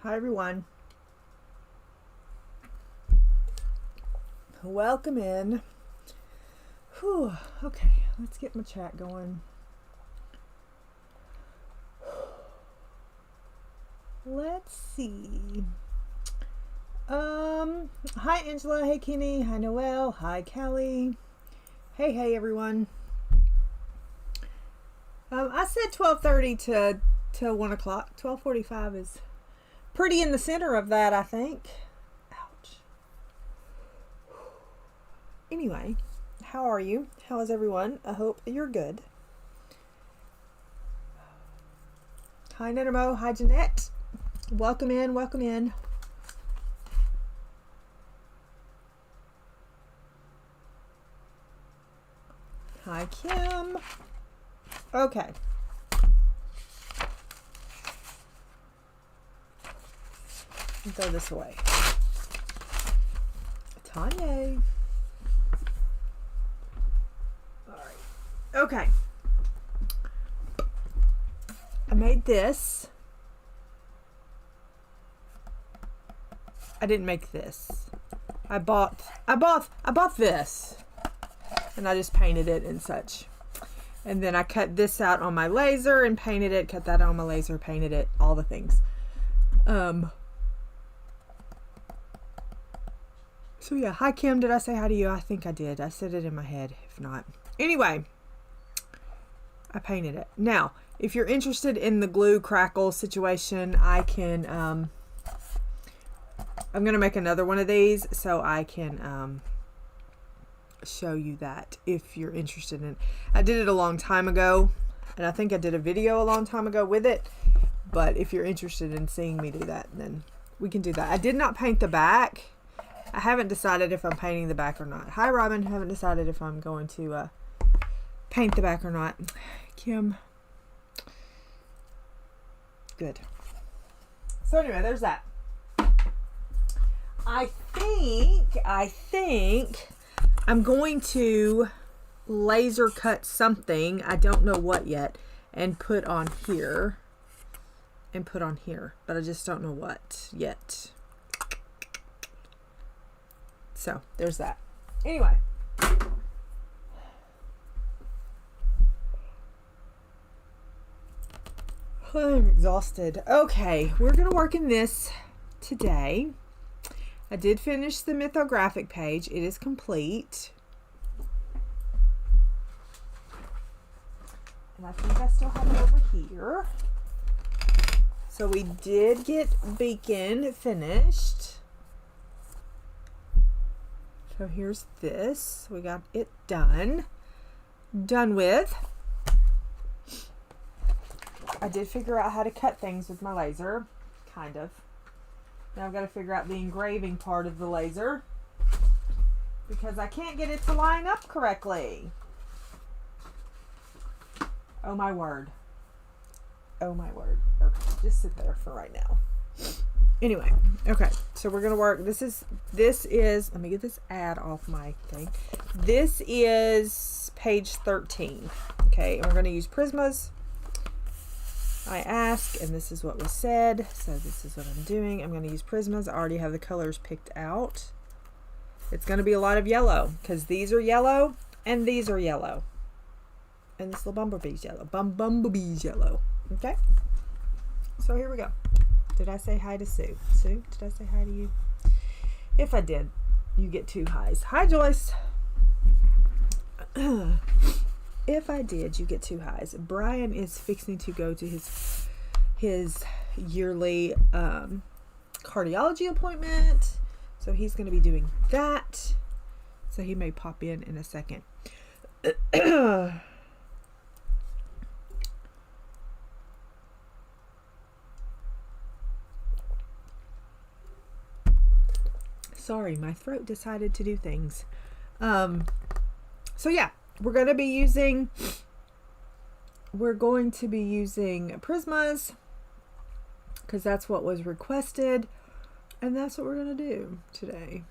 Hi everyone. Welcome in. Whew. Okay, let's get my chat going. Let's see. Hi Angela, hey Kenny, hi Noelle, hi Callie. Hey everyone. I said 12:30 to 1 o'clock. 12:45 is pretty in the center of that, I think. Ouch. Anyway, how are you? How is everyone? I hope you're good. Hi Nenamo, hi Jeanette. Welcome in, welcome in. Hi Kim. Okay. Throw this away. Tanya. All right. Okay. I made this. I didn't make this. I bought this. And I just painted it and such. And then I cut this out on my laser and painted it, cut that out on my laser, painted it, all the things. So yeah, hi Kim, did I say hi to you? I think I did. I said it in my head, if not. Anyway, I painted it. Now, if you're interested in the glue crackle situation, I can, I'm going to make another one of these so I can show you that if you're interested in it. I did it a long time ago, and I think I did a video a long time ago with it, but if you're interested in seeing me do that, then we can do that. I did not paint the back. I haven't decided if I'm painting the back or not. Hi Robin, I haven't decided if I'm going to paint the back or not. Kim. Good. So anyway, there's that. I think I'm going to laser cut something, I don't know what yet, and put on here. But I just don't know what yet. So there's that. Anyway. I'm exhausted. Okay, we're going to work in this today. I did finish the mythographic page. It is complete. And I think I still have it over here. So we did get Beacon finished. So here's this. We got it done. Done with. I did figure out how to cut things with my laser. Kind of. Now I've got to figure out the engraving part of the laser. Because I can't get it to line up correctly. Oh my word. Oh my word. Okay, just sit there for right now. Anyway, okay, so we're gonna work. This is let me get this ad off my thing. This is page 13. Okay, and we're gonna use Prismas. I asked, and this is what was said, so this is what I'm doing. I'm gonna use Prismas. I already have the colors picked out. It's gonna be a lot of yellow because these are yellow and these are yellow. And this little bumblebee's yellow. Bumblebee's yellow. Okay? So here we go. Did I say hi to Sue? Sue, did I say hi to you? If I did, you get 2 highs. Hi, Joyce. If I did, you get 2 highs. Brian is fixing to go to his yearly cardiology appointment. So he's going to be doing that. So he may pop in a second. Sorry, my throat decided to do things. So yeah, we're going to be using Prismas because that's what was requested, and that's what we're going to do today.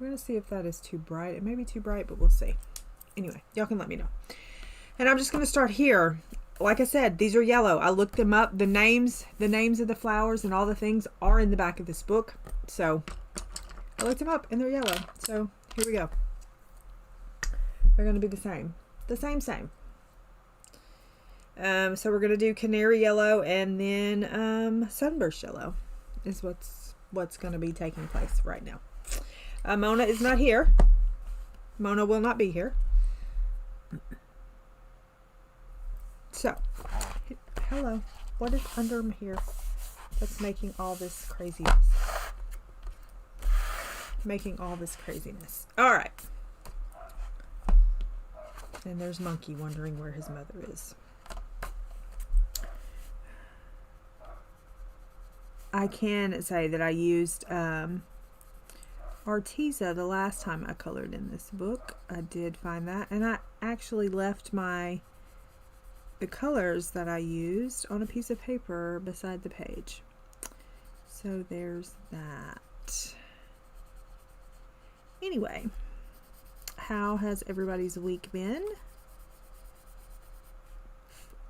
We're going to see if that is too bright. It may be too bright, but we'll see. Anyway, y'all can let me know. And I'm just going to start here. like I said, these are yellow. I looked them up. The names of the flowers and all the things are in the back of this book. So I looked them up and they're yellow. So here we go. They're going to be the same. Same. So we're going to do canary yellow and then sunburst yellow is what's going to be taking place right now. Mona is not here. Mona will not be here. So, hello. What is under here that's making all this craziness? All right. And there's Monkey wondering where his mother is. I can say that I used Arteza the last time I colored in this book. I did find that, and I actually left the colors that I used on a piece of paper beside the page. So there's that. Anyway, how has everybody's week been?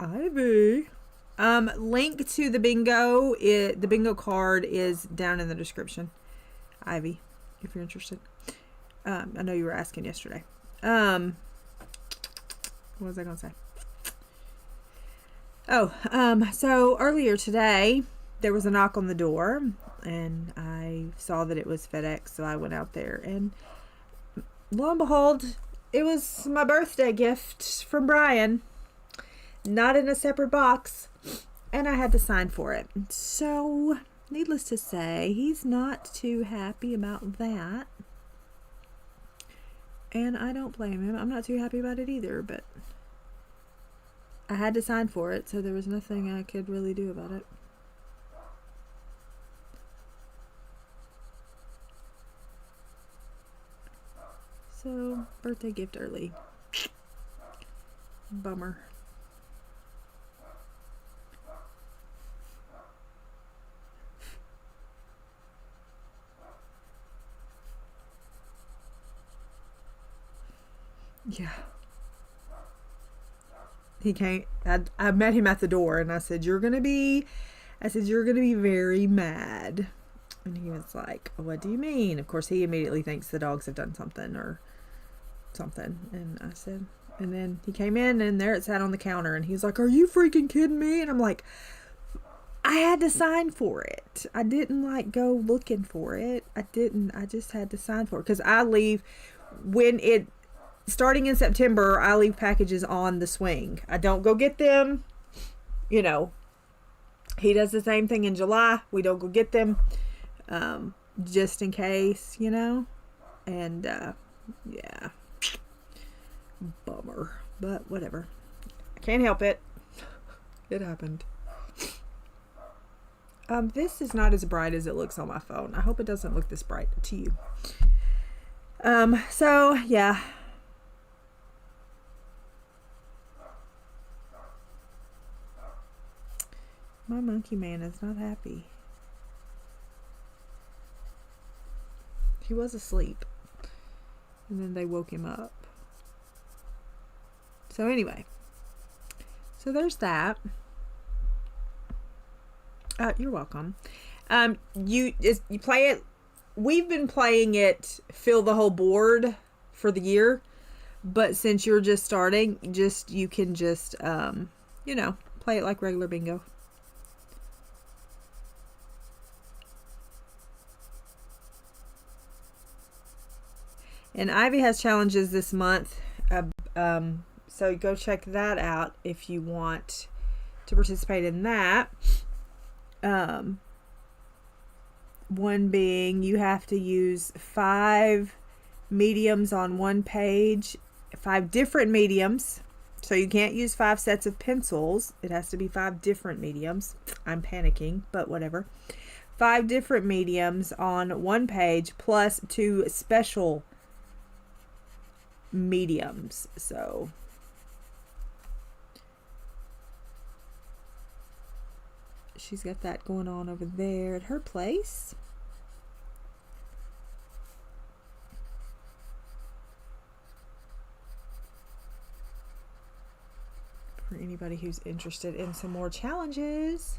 Ivy. Link to the bingo. The bingo card is down in the description. Ivy, if you're interested. I know you were asking yesterday. What was I going to say? Oh, so earlier today, there was a knock on the door, and I saw that it was FedEx, so I went out there, and lo and behold, it was my birthday gift from Brian. Not in a separate box, and I had to sign for it. So, needless to say, he's not too happy about that. And I don't blame him. I'm not too happy about it either, but I had to sign for it, so there was nothing I could really do about it. So, birthday gift early. Bummer. Yeah. He came, I met him at the door and I said, you're going to be very mad. And he was like, what do you mean? Of course, he immediately thinks the dogs have done something or something. And I said, and then he came in and there it sat on the counter and he's like, are you freaking kidding me? And I'm like, I had to sign for it. I didn't like go looking for it. I just had to sign for it. Because I leave starting in September, I leave packages on the swing. I don't go get them. You know, he does the same thing in July. We don't go get them just in case, you know. And, yeah. Bummer. But whatever. I can't help it. It happened. This is not as bright as it looks on my phone. I hope it doesn't look this bright to you. So, yeah. My monkey man is not happy. He was asleep. And then they woke him up. So anyway. So there's that. You're welcome. You play it. We've been playing it fill the whole board for the year. But since you're just starting, you can just you know, play it like regular bingo. And Ivy has challenges this month, so go check that out if you want to participate in that. One being you have to use 5 mediums on one page, 5 different mediums. So you can't use 5 sets of pencils. It has to be 5 different mediums. I'm panicking, but whatever. 5 different mediums on one page plus 2 special mediums. So she's got that going on over there at her place. anybody who's interested in some more challenges.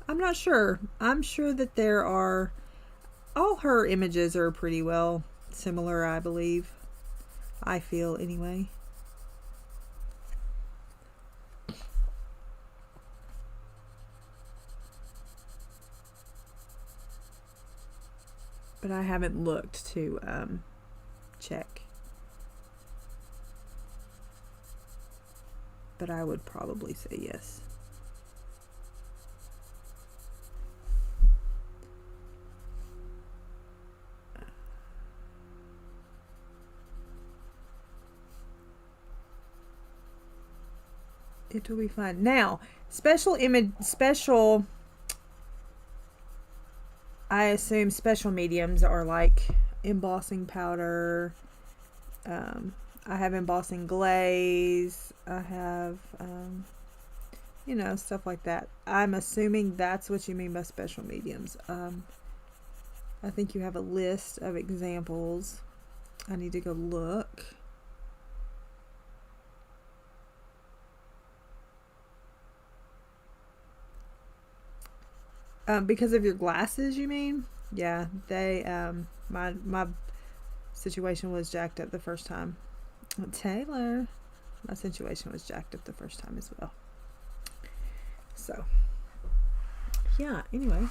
I'm not sure. I'm sure that there are, all her images are pretty well similar, I believe. I feel anyway. But I haven't looked to check. But I would probably say yes. It will be fun. Now, special, I assume special mediums are like embossing powder. I have embossing glaze. I have, you know, stuff like that. I'm assuming that's what you mean by special mediums. I think you have a list of examples. I need to go look. Because of your glasses, you mean? Yeah, they, my situation was jacked up the first time. Taylor, my situation was jacked up the first time as well. So, yeah, anyway.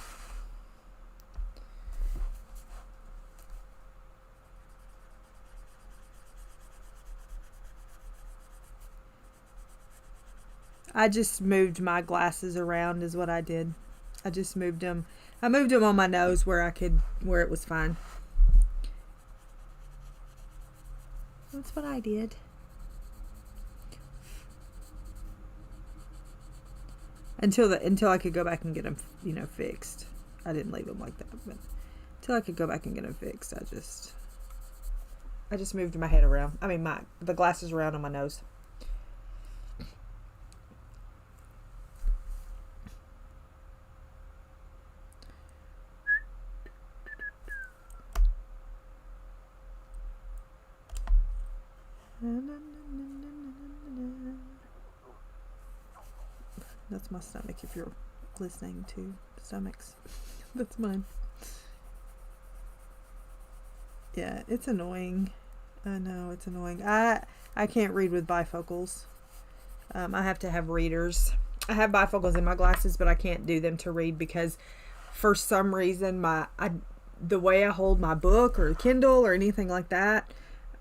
I just moved my glasses around is what I did. I just moved them. I moved them on my nose where it was fine. That's what I did. Until I could go back and get them, you know, fixed. I didn't leave them like that, but until I could go back and get them fixed, I just moved my head around. I mean, the glasses around on my nose. That's my stomach if you're listening to stomachs. That's mine. Yeah, it's annoying. I know, it's annoying. I can't read with bifocals. I have to have readers. I have bifocals in my glasses, but I can't do them to read because for some reason the way I hold my book or Kindle or anything like that,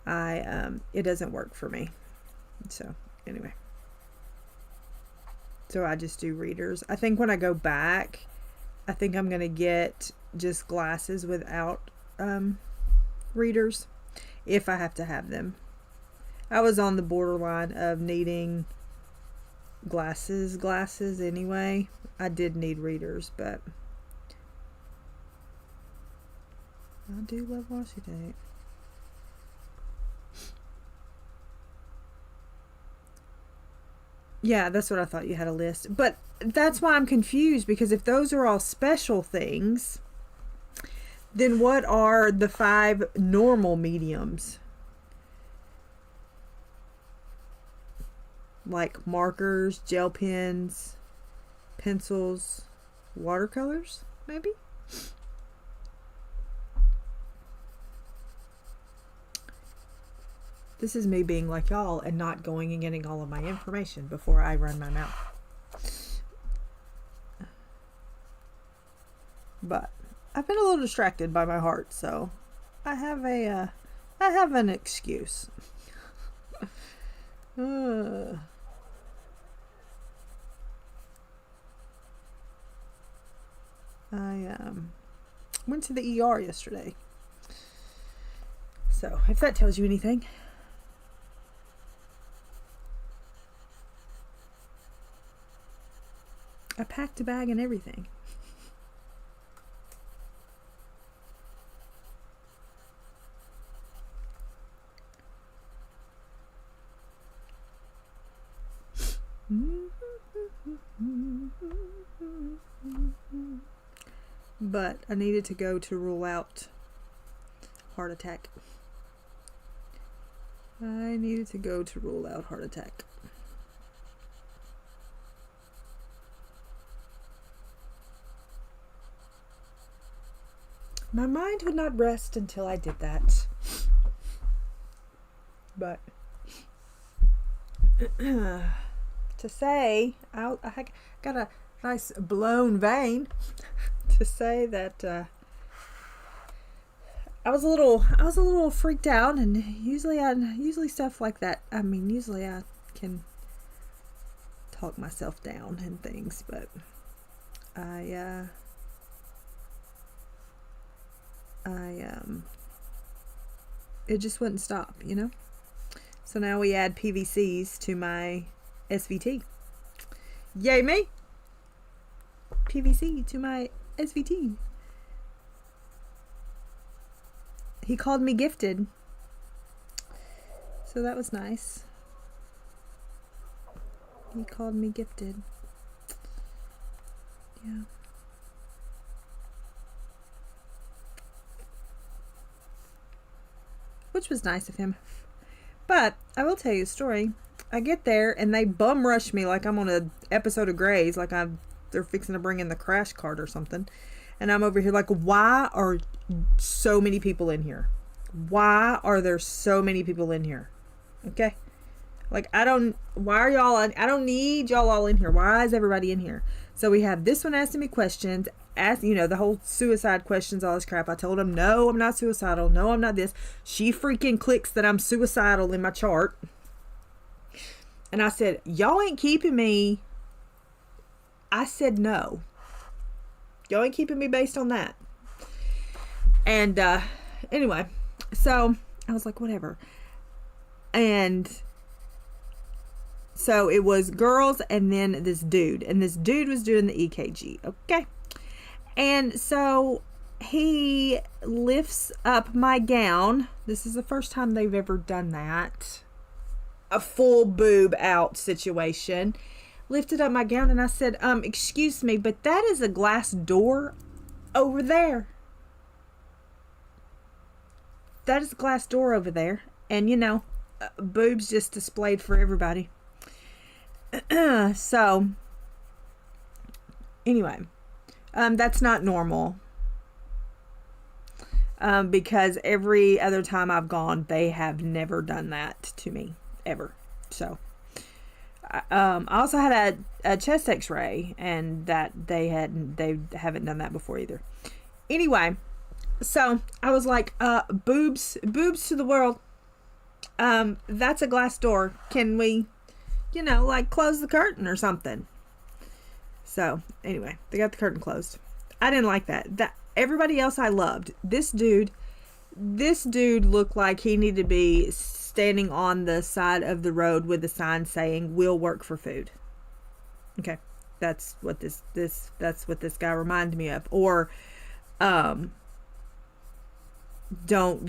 it doesn't work for me. So anyway, so I just do readers. I think when I go back, I think I'm gonna get just glasses without readers if I have to have them. I was on the borderline of needing glasses anyway. I did need readers, but I do love washi tape. Yeah, that's what I thought you had a list. But that's why I'm confused, because if those are all special things, then what are the 5 normal mediums? Like markers, gel pens, pencils, watercolors, maybe? This is me being like y'all and not going and getting all of my information before I run my mouth. But I've been a little distracted by my heart, so I have an excuse. I went to the ER yesterday. So if that tells you anything. I packed a bag and everything. But I needed to go to rule out heart attack. I needed to go to rule out heart attack. My mind would not rest until I did that. But to say, I got a nice blown vein to say that I was a little freaked out, and usually stuff like that. I mean, usually I can talk myself down and things, but it just wouldn't stop, you know? So now we add PVCs to my SVT. Yay me! PVC to my SVT. He called me gifted. So that was nice. He called me gifted. Yeah. Which was nice of him. But I will tell you a story. I get there and they bum rush me like I'm on an episode of Grey's, like they're fixing to bring in the crash cart or something. And I'm over here like, why are so many people in here? Why are there so many people in here? Okay? Like, I don't need y'all all in here. Why is everybody in here? So we have this one asking me questions, the whole suicide questions, all this crap. I told him, no, I'm not suicidal. No, I'm not this. She freaking clicks that I'm suicidal in my chart. And I said, y'all ain't keeping me. I said no. Y'all ain't keeping me based on that. And anyway, so I was like, whatever. And so it was girls and then this dude. And this dude was doing the EKG. Okay. And so he lifts up my gown. This is the first time they've ever done that. A full boob out situation. Lifted up my gown and I said, excuse me, but that is a glass door over there. That is a glass door over there. And boobs just displayed for everybody. So, anyway, that's not normal. Because every other time I've gone, they have never done that to me, ever. So, I also had a chest x-ray, and that they haven't done that before either. Anyway, so I was like, boobs to the world. That's a glass door. Can we, like close the curtain or something? So anyway, they got the curtain closed. I didn't like that. Everybody else I loved. This dude looked like he needed to be standing on the side of the road with a sign saying "We'll work for food." Okay, that's what this guy reminded me of. Or, don't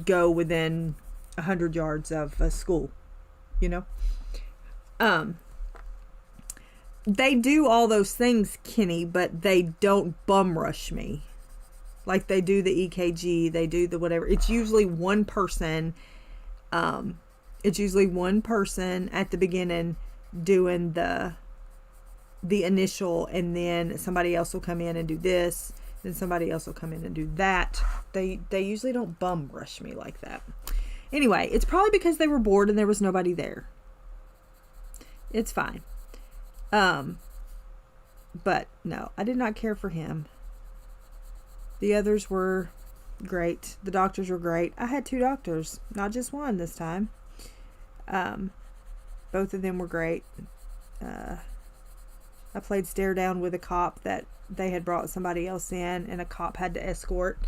go within 100 yards of a school. They do all those things, Kenny, but they don't bum rush me. Like they do the EKG, they do the whatever. It's usually one person. It's usually one person at the beginning doing the initial, and then somebody else will come in and do this, then somebody else will come in and do that. They usually don't bum rush me like that. Anyway, it's probably because they were bored and there was nobody there. It's fine. But no, I did not care for him. The others were great. The doctors were great. I had 2 doctors, not just one this time. Both of them were great. I played stare down with a cop that they had brought somebody else in, and a cop had to escort.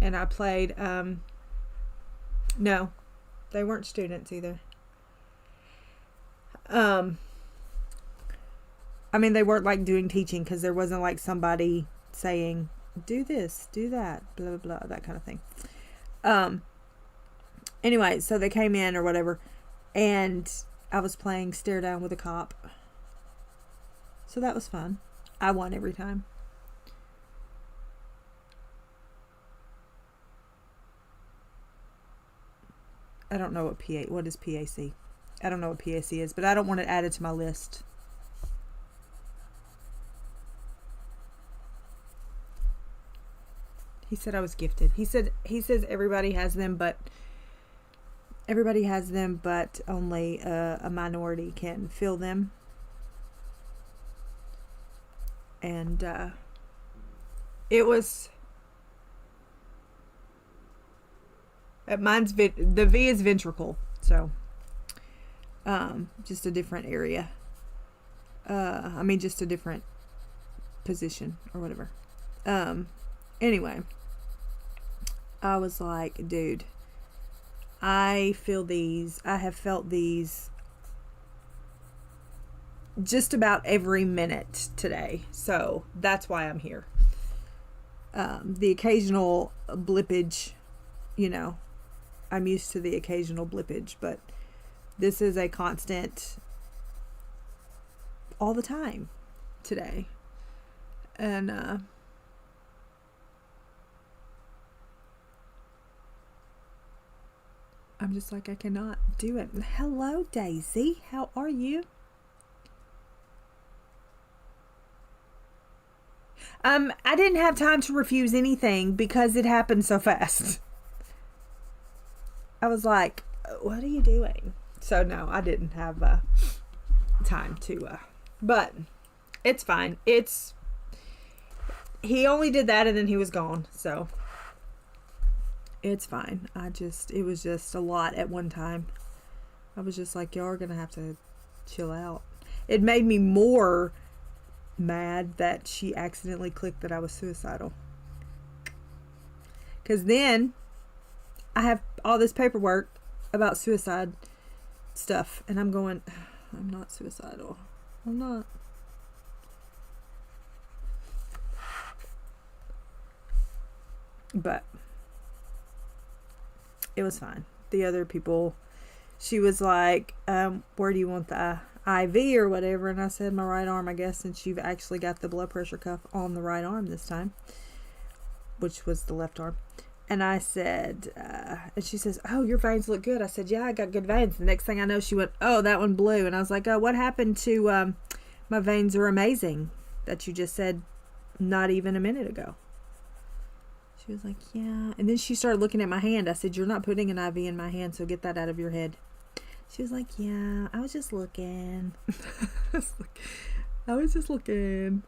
And I played, no, they weren't students either. I mean, they weren't like doing teaching, because there wasn't like somebody saying, do this, do that, blah, blah, blah, that kind of thing. Anyway, so they came in or whatever, and I was playing stare down with a cop. So that was fun. I won every time. I don't know what is PAC. I don't know what PAC is, but I don't want it added to my list. He said I was gifted. He says everybody has them, but only a minority can feel them. And it was the V is ventricle, so just a different area. I mean, just a different position or whatever. Anyway, I was like, dude, I feel these. I have felt these just about every minute today. So that's why I'm here. The occasional blippage, you know, I'm used to the occasional blippage, but this is a constant all the time today. And I'm just like, I cannot do it. Hello, Daisy. How are you? I didn't have time to refuse anything because it happened so fast. I was like, what are you doing? So no, I didn't have time to, but it's fine. He only did that and then he was gone. So it's fine. It was just a lot at one time. I was just like, y'all are going to have to chill out. It made me more mad that she accidentally clicked that I was suicidal. Because then I have all this paperwork about suicide stuff. And I'm going, I'm not suicidal. I'm not. But it was fine. The other people, she was like, where do you want the IV or whatever? And I said, my right arm, I guess, since you've actually got the blood pressure cuff on the right arm this time, which was the left arm. And I said, and she says, oh, your veins look good. I said, yeah, I got good veins. The next thing I know, she went, oh, that one blew. And I was like, oh, what happened to my veins are amazing that you just said not even a minute ago? She was like, yeah. And then she started looking at my hand. I said, you're not putting an IV in my hand, so get that out of your head. She was like, yeah, I was just looking. I was just looking.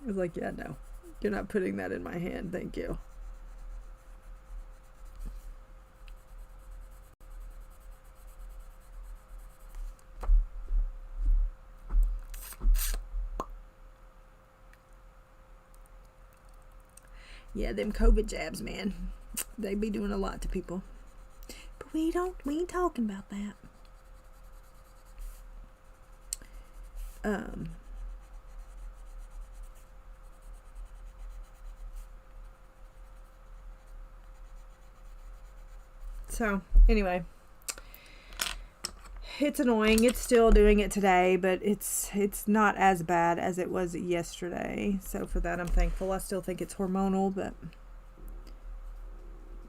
I was like, yeah, no, you're not putting that in my hand. Thank you. Yeah, them COVID jabs, man. They be doing a lot to people. But we ain't talking about that. So, anyway. It's annoying. It's still doing it today, but it's not as bad as it was yesterday. So for that, I'm thankful. I still think it's hormonal, but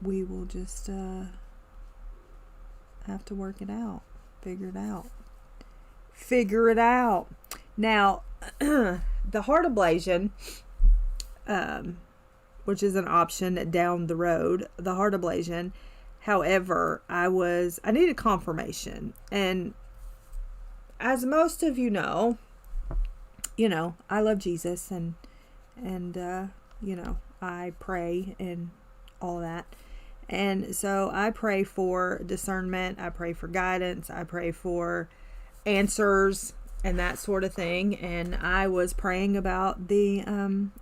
we will just have to work it out. Figure it out. Now, the heart ablation, which is an option down the road, the heart ablation. However, I needed confirmation, and as most of you know, I love Jesus, and I pray and all that, and so I pray for discernment, I pray for guidance, I pray for answers and that sort of thing. And I was praying about the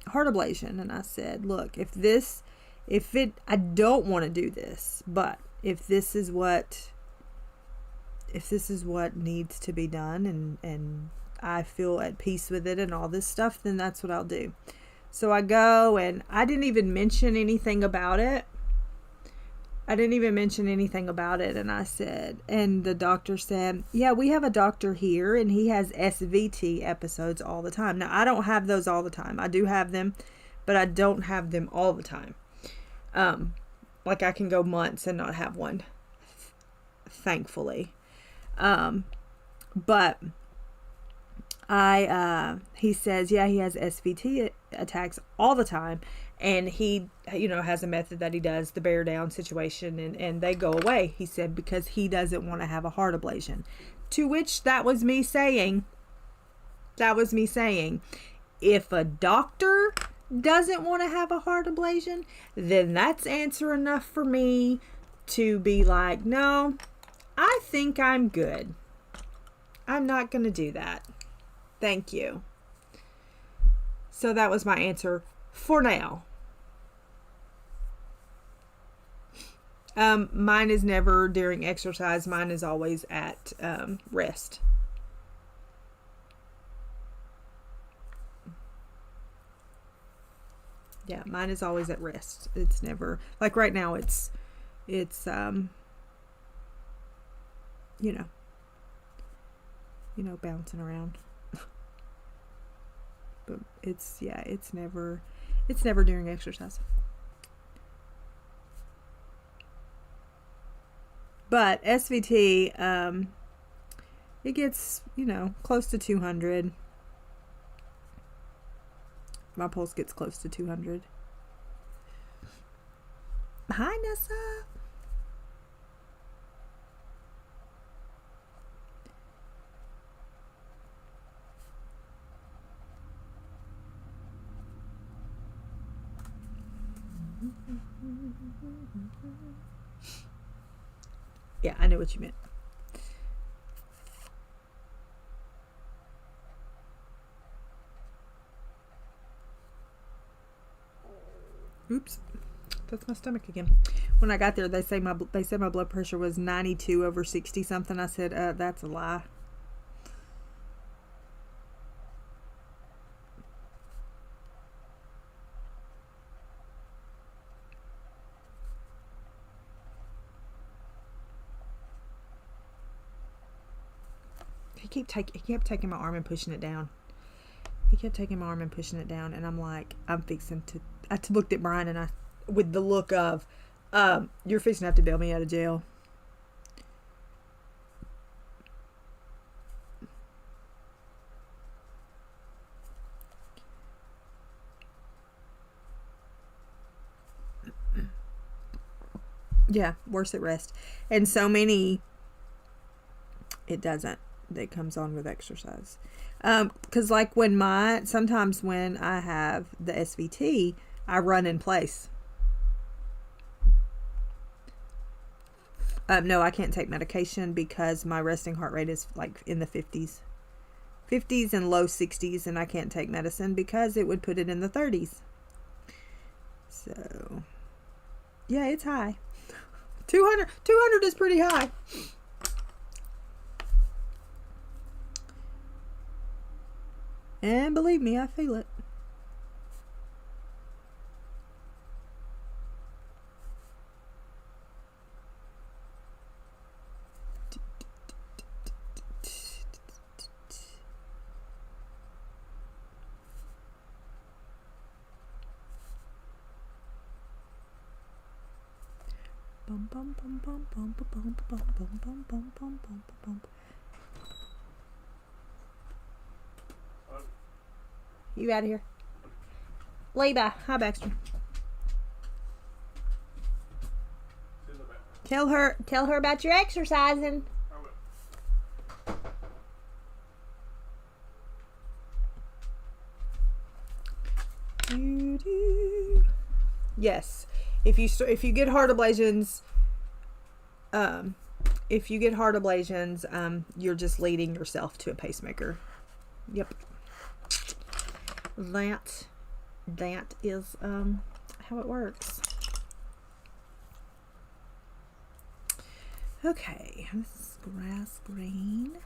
heart ablation, and I said, look, I don't want to do this, but if this is what needs to be done, and I feel at peace with it and all this stuff, then that's what I'll do. So I go, and I didn't even mention anything about it. And I said, and the doctor said, yeah, we have a doctor here, and he has SVT episodes all the time. Now, I don't have those all the time. I do have them, but I don't have them all the time. Like I can go months and not have one. thankfully. But he says, yeah, he has SVT attacks all the time, and he, you know, has a method that he does, the bear down situation, and they go away, he said, because he doesn't want to have a heart ablation. To which that was me saying, if a doctor doesn't want to have a heart ablation, then that's answer enough for me to be like, no, I think I'm good. I'm not going to do that. Thank you. So that was my answer for now. Mine is never during exercise. Mine is always at rest. Yeah, mine is always at rest. It's never, like right now, it's you know, bouncing around. But it's never during exercise. But SVT, it gets, you know, close to 200. My pulse gets close to 200. Hi, Nessa. Yeah, I know what you meant. Oops, that's my stomach again. When I got there, they said my blood pressure was 92/60 something. I said, that's a lie. He kept taking my arm and pushing it down. And I'm like, I'm fixing to. I looked at Brian and with the look of, you're fixing to have to bail me out of jail. Yeah, worse at rest. And so many, it doesn't. That comes on with exercise. Because like sometimes when I have the SVT, I run in place. No, I can't take medication because my resting heart rate is like in the 50s and low 60s, and I can't take medicine because it would put it in the 30s. So, yeah, it's high. 200 is pretty high. And believe me, I feel it. Bum bum bum bum bum bum bum bum bum bum bum bum bum bum. You out of here. Leba, hi Baxter. Tell her about your exercising. Yes, if you get heart ablations, you're just leading yourself to a pacemaker. Yep. That is how it works. Okay, this is grass green.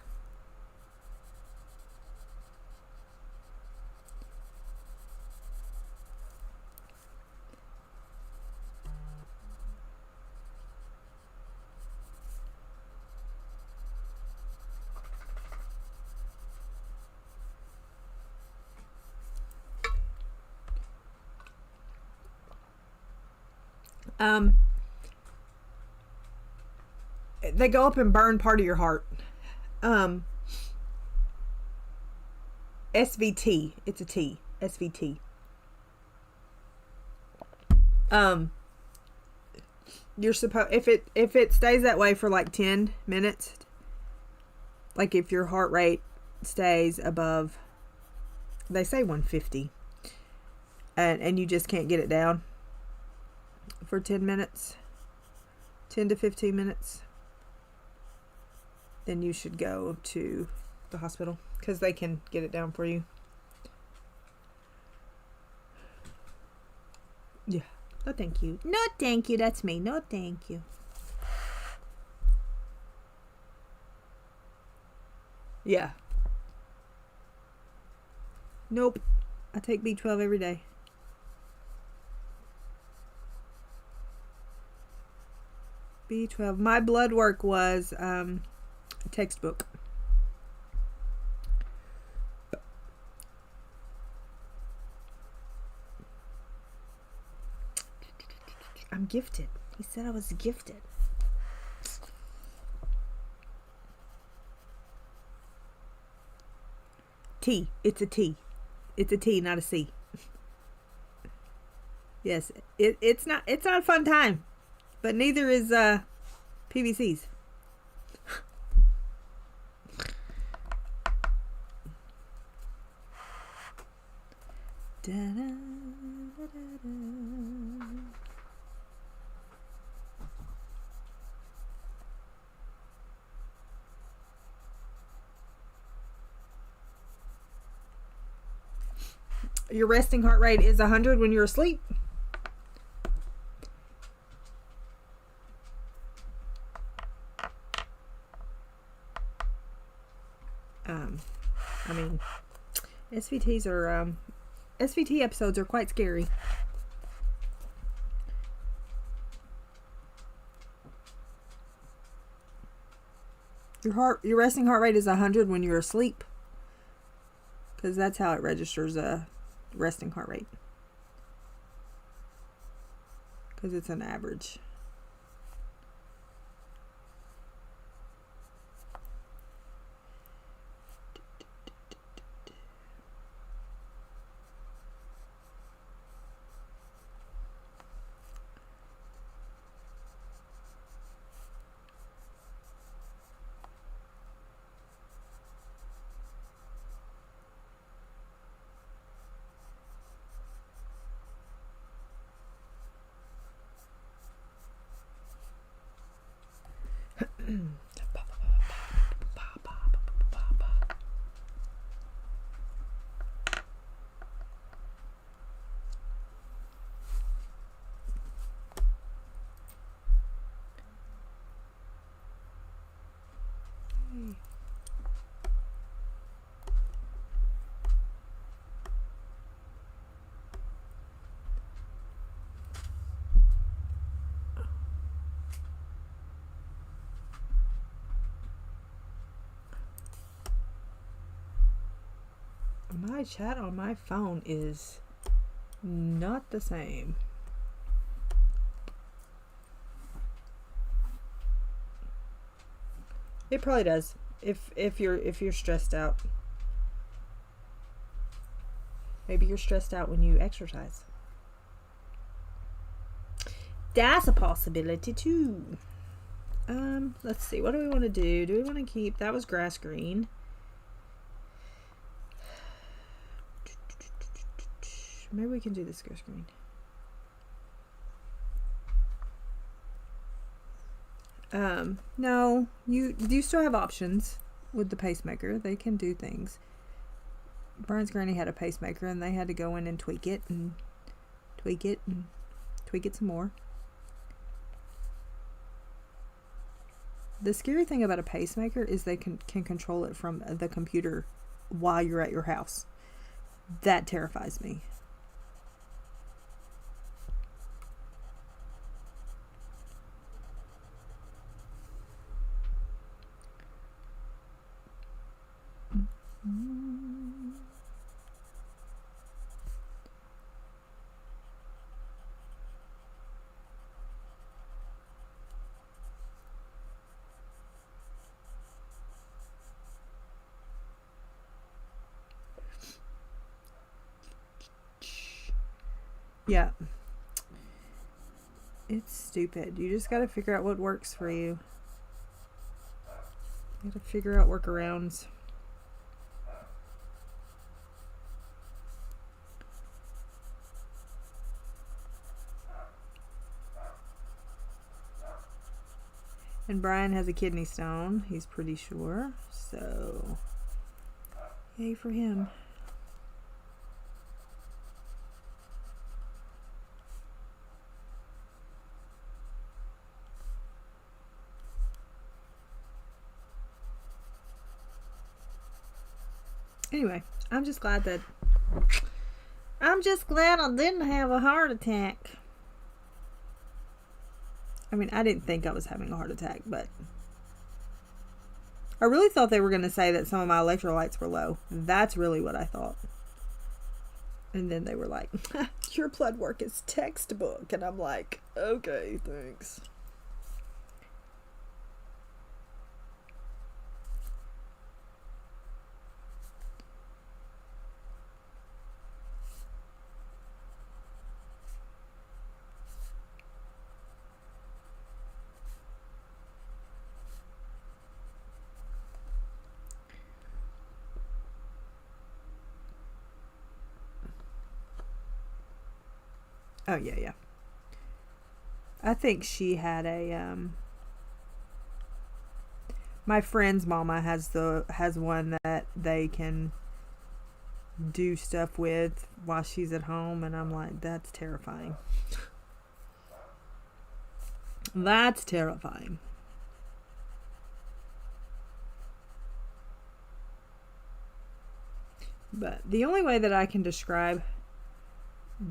they go up and burn part of your heart. SVT. It's a T. SVT. You're supposed, if it stays that way for like 10 minutes, like if your heart rate stays above, they say 150, and you just can't get it down for 10 minutes, 10 to 15 minutes, then you should go to the hospital because they can get it down for you. Yeah. No, thank you. No, thank you. That's me. No, thank you. Yeah. Nope. I take B12 every day. B12. My blood work was a textbook. I'm gifted. He said I was gifted. T. It's a T. It's a T, not a C. Yes. It's not a fun time. But neither is PVCs. Your resting heart rate is 100 when you're asleep. I mean, SVT episodes are quite scary. Your resting heart rate is 100 when you're asleep, because that's how it registers a resting heart rate, because it's an average. My chat on my phone is not the same. It probably does if you're stressed out. Maybe you're stressed out when you exercise. That's a possibility too. Let's see. What do we want to do? Do we want to keep... That was grass green. Maybe we can do this grass green. No, you still have options with the pacemaker. They can do things. Brian's granny had a pacemaker and they had to go in and tweak it and tweak it and tweak it some more. The scary thing about a pacemaker is they can control it from the computer while you're at your house. That terrifies me. Yeah. It's stupid. You just got to figure out what works for you. You got to figure out workarounds. And Brian has a kidney stone, he's pretty sure. So, yay for him. Anyway, I'm just glad I didn't have a heart attack. I mean, I didn't think I was having a heart attack, but I really thought they were going to say that some of my electrolytes were low. That's really what I thought. And then they were like, your blood work is textbook. And I'm like, okay, thanks. Oh, yeah. I think she had a, my friend's mama has one that they can do stuff with while she's at home, and I'm like, that's terrifying. That's terrifying. But the only way that I can describe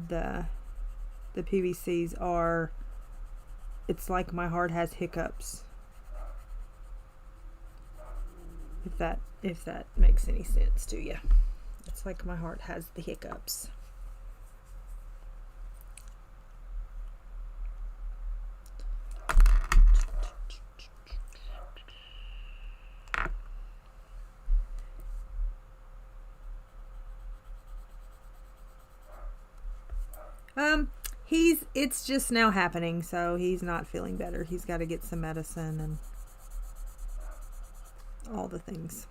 the PVCs are, it's like my heart has hiccups. If that makes any sense to you. It's like my heart has the hiccups. It's just now happening, so he's not feeling better. He's got to get some medicine and all the things.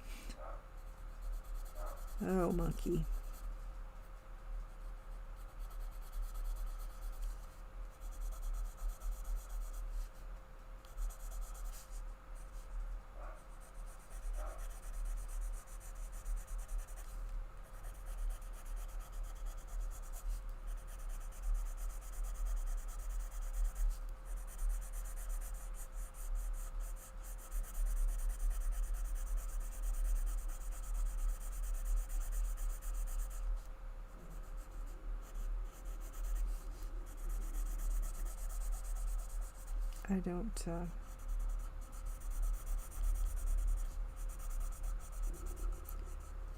Oh, monkey. I don't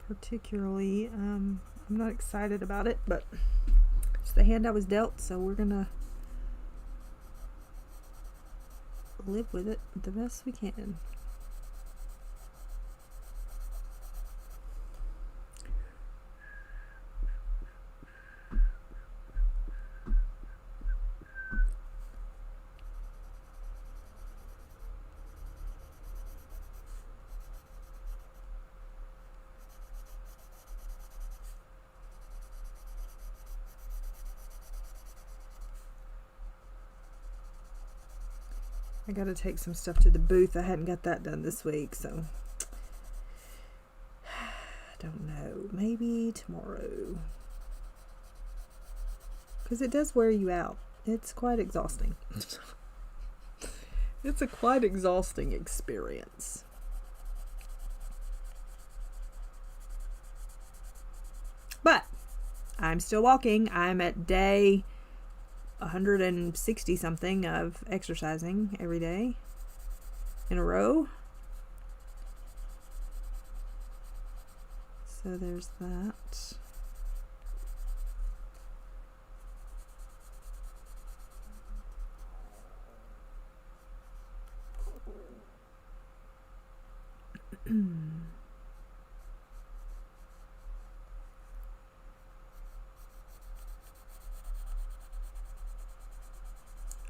particularly, I'm not excited about it, but it's the hand I was dealt, so we're gonna live with it the best we can. I gotta take some stuff to the booth. I hadn't got that done this week, so I don't know. Maybe tomorrow. Because it does wear you out. It's quite exhausting. It's a quite exhausting experience. But I'm still walking. I'm at day 160 something of exercising every day in a row. So there's that.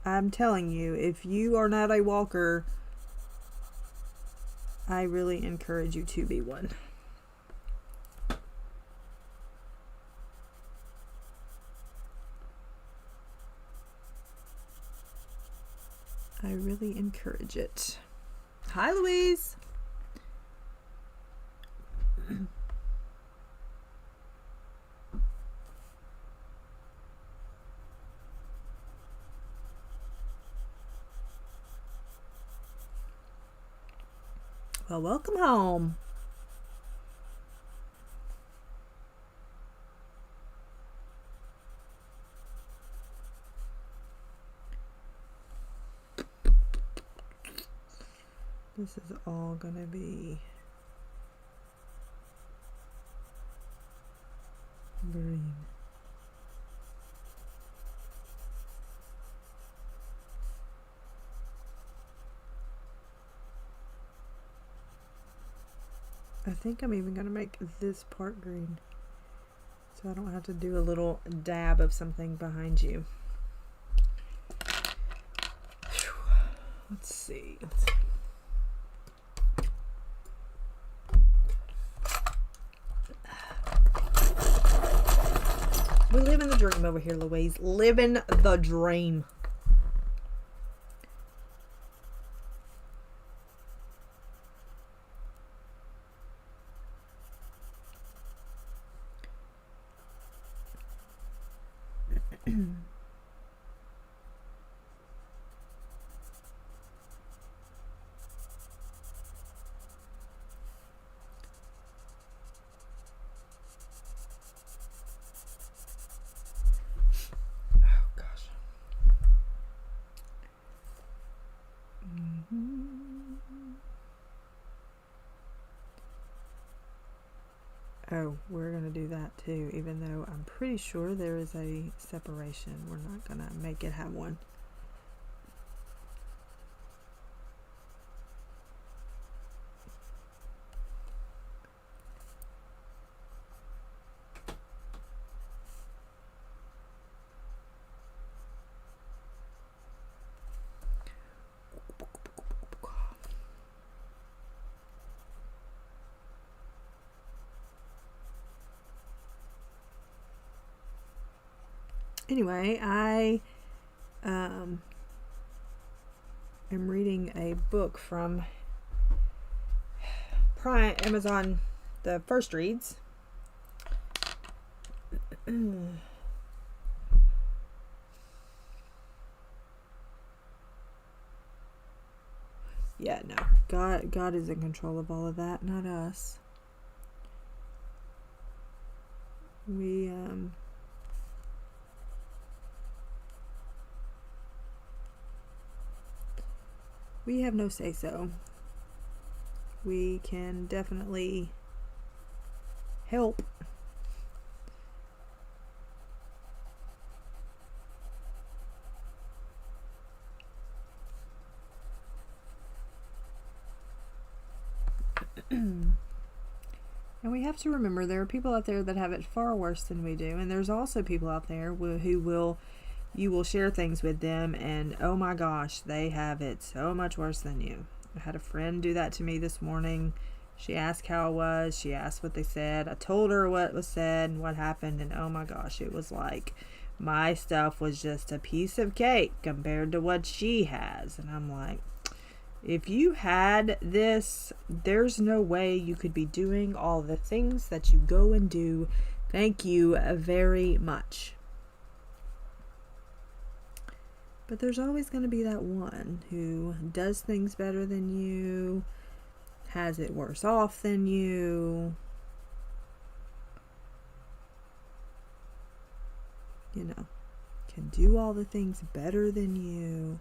I'm telling you, if you are not a walker, I really encourage you to be one. I really encourage it. Hi, Louise. Well, welcome home. This is all gonna be green. I think I'm even gonna make this part green, so I don't have to do a little dab of something behind you. Let's see. We live in the dream over here, Louise. Living the dream. Oh, we're going to do that too, even though I'm pretty sure there is a separation. We're not going to make it have one. Anyway, I am reading a book from Prime Amazon, the first reads. Yeah, no. God is in control of all of that, not us. We have no say-so. We can definitely help. And we have to remember there are people out there that have it far worse than we do, and there's also people out there who you will share things with them and oh my gosh, they have it so much worse than you. I had a friend do that to me this morning. She asked how I was, she asked what they said, I told her what was said and what happened, and oh my gosh, it was like my stuff was just a piece of cake compared to what she has. And I'm like, if you had this, there's no way you could be doing all the things that you go and do. Thank you very much. But there's always going to be that one who does things better than you, has it worse off than you, you know, can do all the things better than you,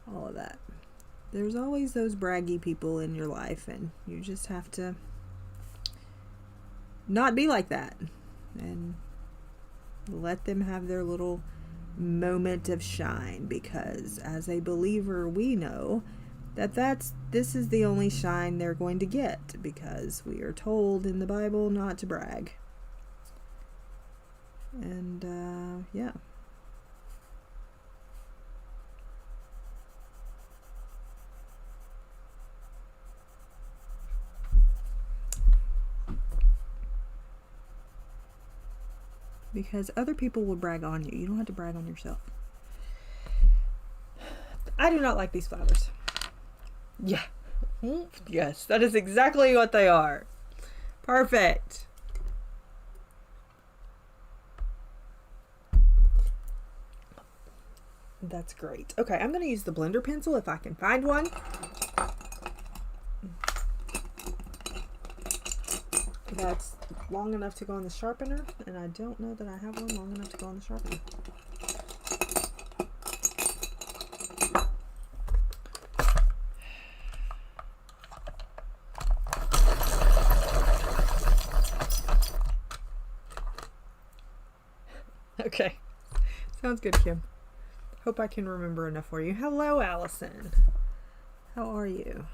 all of that. There's always those braggy people in your life, and you just have to not be like that and let them have their little moment of shine, because as a believer we know that this is the only shine they're going to get, because we are told in the Bible not to brag. And yeah. because other people will brag on you. You don't have to brag on yourself. I do not like these flowers. Yeah. Yes, that is exactly what they are. Perfect. That's great. Okay, I'm going to use the blender pencil if I can find one. That's long enough to go on the sharpener, and I don't know that I have one long enough to go on the sharpener. Okay, sounds good, Kim. Hope I can remember enough for you. Hello, Allison. How are you?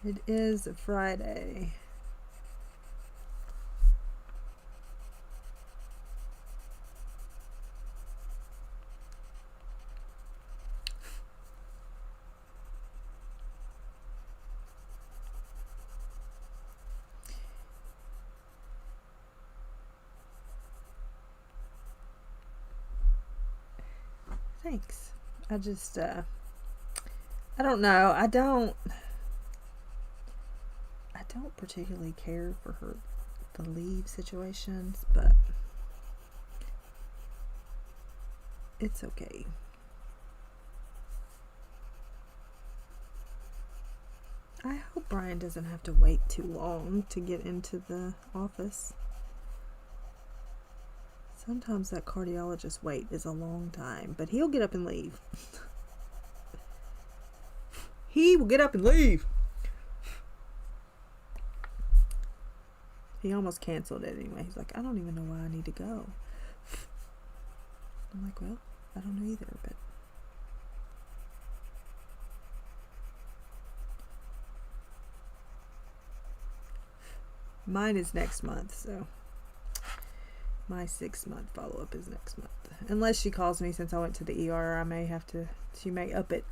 It is Friday. Thanks. I just, I don't know. I don't particularly care for the leave situations, but it's okay. I hope Brian doesn't have to wait too long to get into the office. Sometimes that cardiologist wait is a long time, but he'll get up and leave. He will get up and leave. He almost canceled it anyway. He's like, I don't even know why I need to go. I'm like, well, I don't know either, but mine is next month, so my 6-month follow-up is next month. Unless she calls me since I went to the ER, I may have to, she may up it.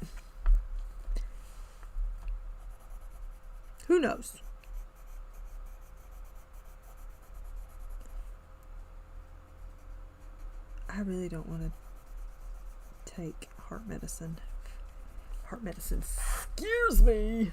Who knows? I really don't want to take heart medicine. Heart medicine scares me.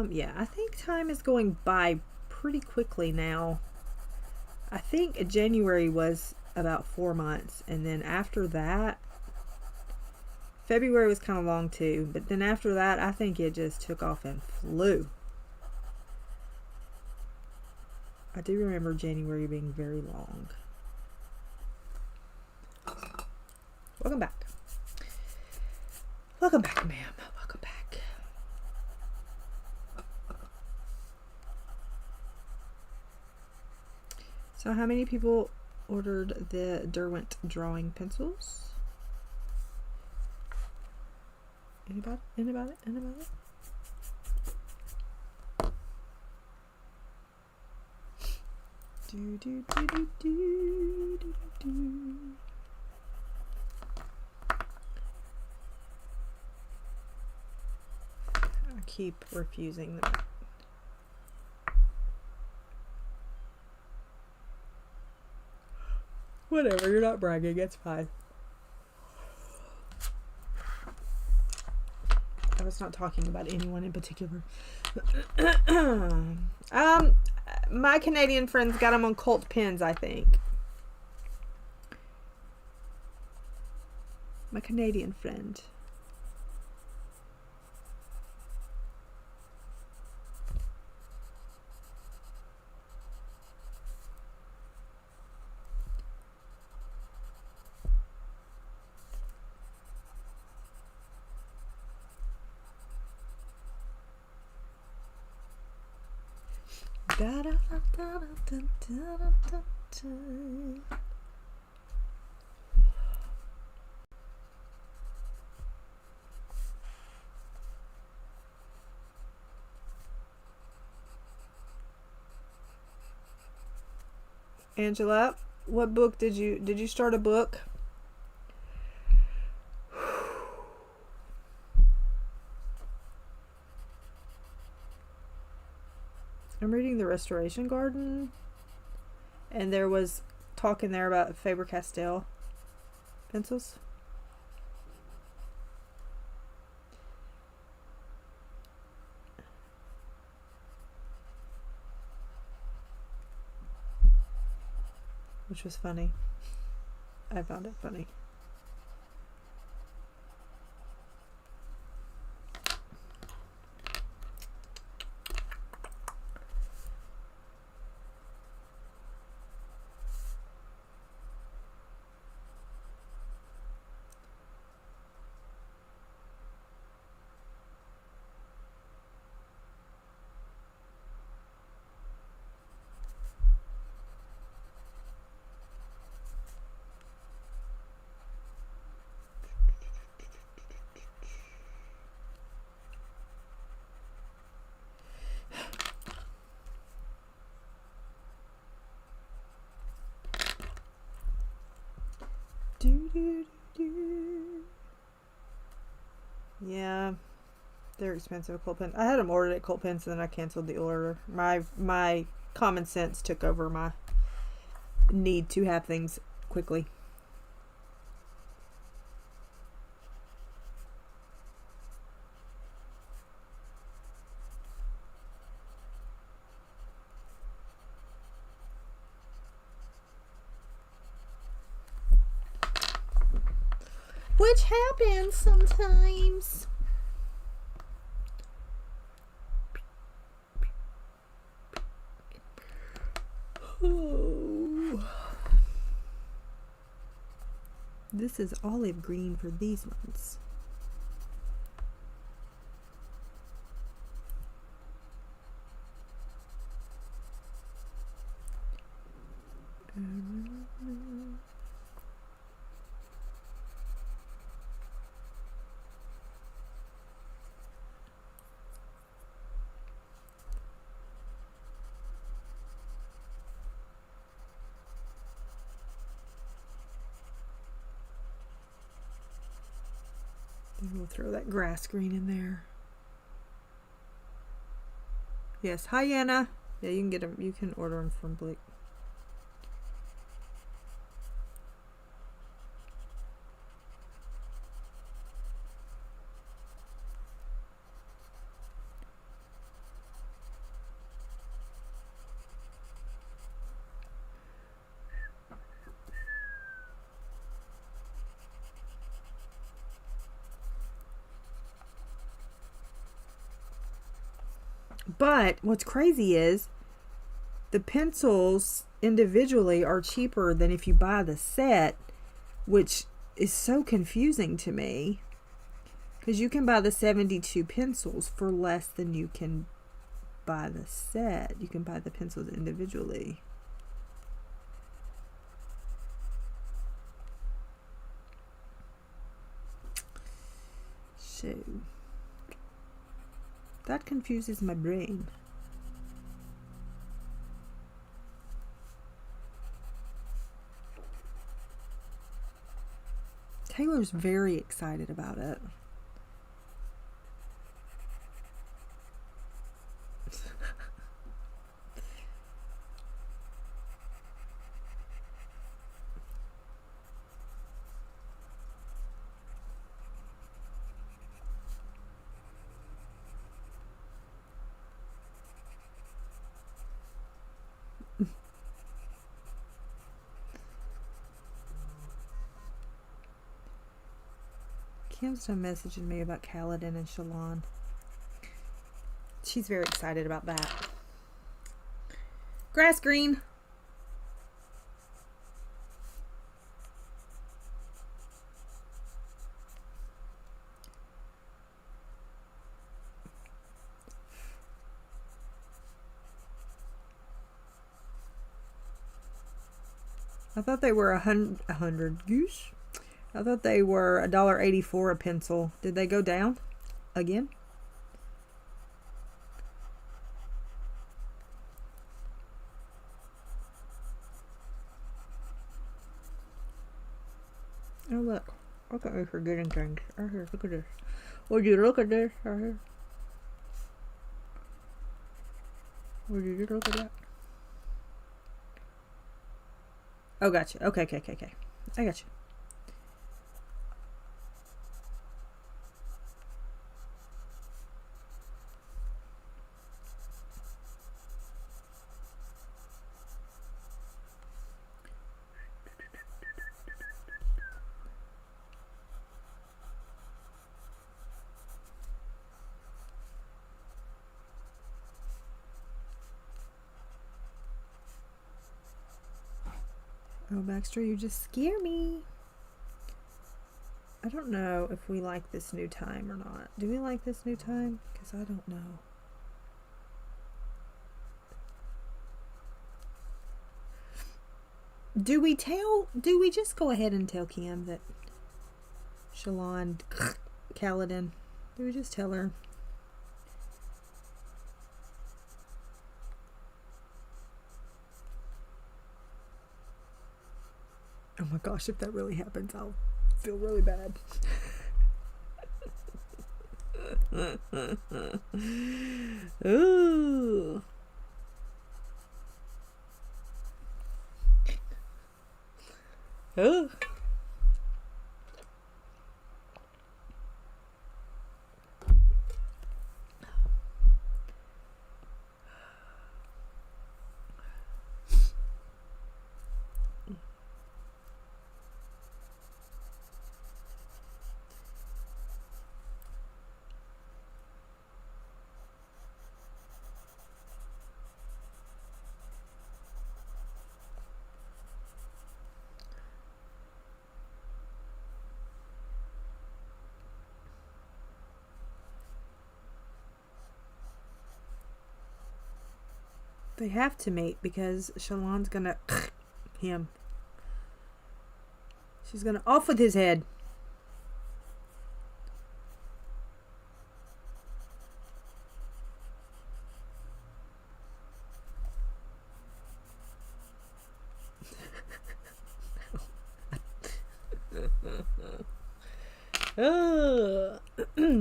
Yeah, I think time is going by pretty quickly now. I think January was about 4 months, and then after that, February was kind of long too, but then after that, I think it just took off and flew. I do remember January being very long. Welcome back. Welcome back, ma'am. Welcome back. So how many people ordered the Derwent drawing pencils? Anybody? Anybody? Anybody? Do, do, do, do, do, do, do. I keep refusing them. Whatever, you're not bragging, it's fine. I was not talking about anyone in particular. My Canadian friends got them on Colt pens, I think. My Canadian friend. Angela, what book did you start a book? I'm reading The Restoration Garden, and there was talk in there about Faber Castell pencils. Which was funny. I found it funny. Yeah, they're expensive at Cold Pens. I had them ordered at Cold Pens and then I canceled the order. My common sense took over my need to have things quickly. Which happens sometimes. Oh. This is olive green for these ones. We'll throw that grass green in there. Yes, hi Anna. Yeah, you can get them. You can order them from Blake. But what's crazy is the pencils individually are cheaper than if you buy the set, which is so confusing to me because you can buy the 72 pencils for less than you can buy the set. You can buy the pencils individually. So that confuses my brain. Taylor's very excited about it. Kim's done messaging me about Kaladin and Shalon. She's very excited about that. Grass green. I thought they were a hundred goose. I thought they were $1.84 a pencil. Did they go down again? Oh look at me forgetting things. Right here, look at this. Would you look at this right here? Would you just look at that? Oh, gotcha. Okay. I got you. Oh, Baxter, you just scare me. I don't know if we like this new time or not. Do we like this new time? Because I don't know. Do we just go ahead and tell Kim that Shalon Kaladin? Do we just tell her? Oh my gosh, if that really happens, I'll feel really bad. Ooh. Ooh. They have to mate because Shalon's gonna him. She's gonna off with his head.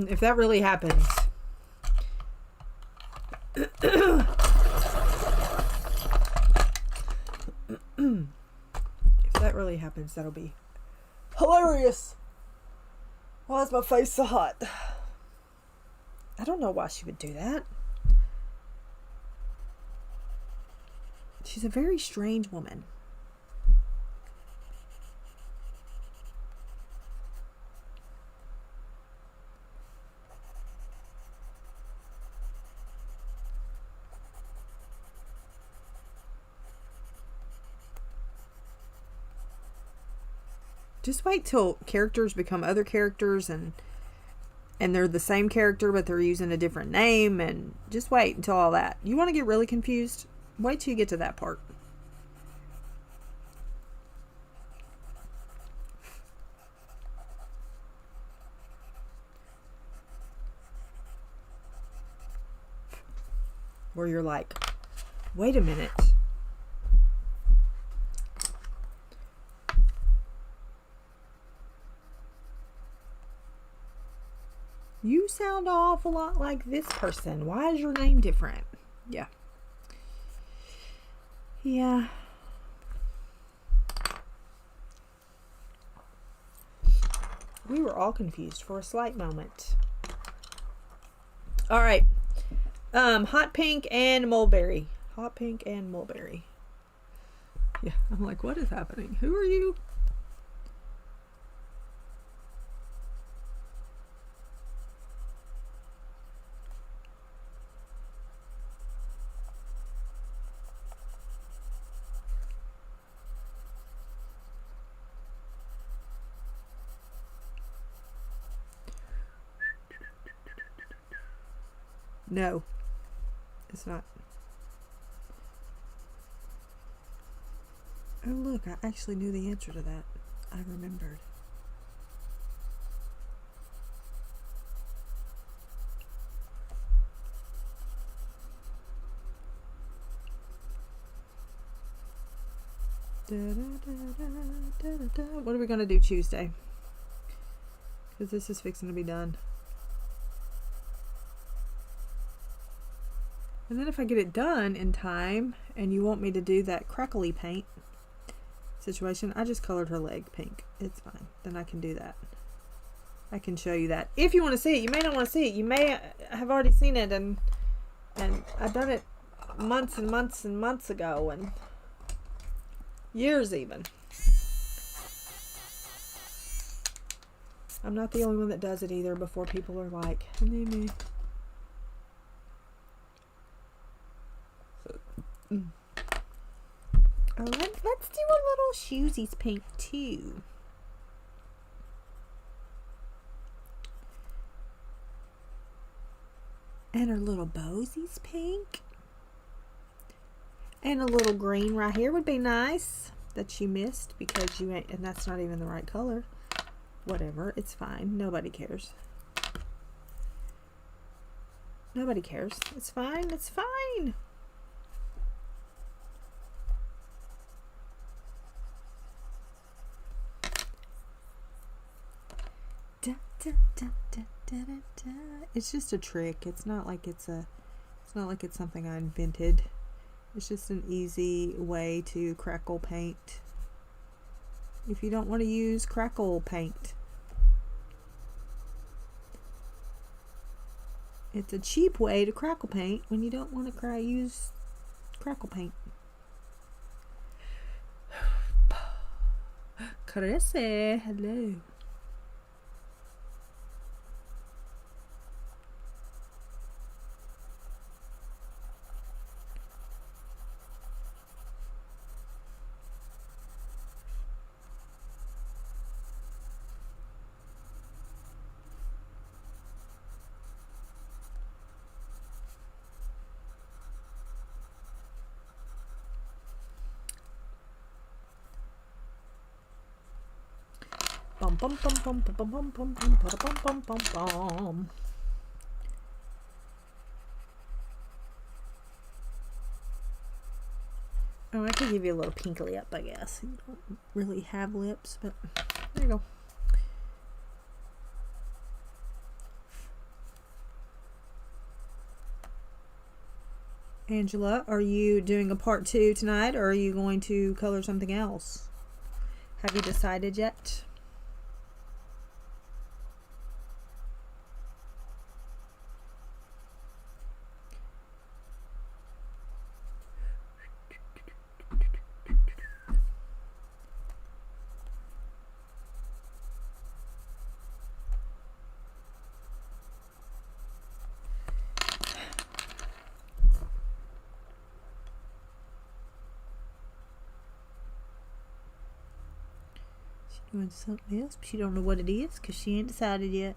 If that really happens. If that really happens, that'll be hilarious. Why is my face so hot? I don't know why she would do that. She's a very strange woman. Just wait till characters become other characters and they're the same character but they're using a different name, and just wait until all that. You want to get really confused? Wait till you get to that part. Where you're like, wait a minute. You sound an awful lot like this person. Why is your name different? Yeah. Yeah. We were all confused for a slight moment. All right. Hot pink and mulberry. Hot pink and mulberry. Yeah, I'm like, what is happening? Who are you? No, it's not. Oh look, I actually knew the answer to that. I remembered. What are we gonna do Tuesday? Because this is fixing to be done. And then if I get it done in time and you want me to do that crackly paint situation, I just colored her leg pink. It's fine. Then I can do that. I can show you that. If you want to see it, you may not want to see it. You may have already seen it, and I've done it months and months and months ago, and years even. I'm not the only one that does it either before people are like, Neenah. Oh, let's do a little shoesies pink too. And her little bowsies pink. And a little green right here would be nice that you missed because you ain't, and that's not even the right color. Whatever, it's fine. Nobody cares. Nobody cares. It's fine. It's fine. Da, da, da, da, da, da, da. It's just a trick. It's not like it's something I invented. It's just an easy way to crackle paint. If you don't want to use crackle paint, it's a cheap way to crackle paint when you don't want to use crackle paint. Caresse, hello. Bum bum bum bum bum bum bum bum bum bum bum bum. Oh, I could give you a little pink lip, I guess. You don't really have lips, but there you go. Angela, are you doing a part 2 tonight, or are you going to color something else? Have you decided yet? Doing something else, but she don't know what it is because she ain't decided yet.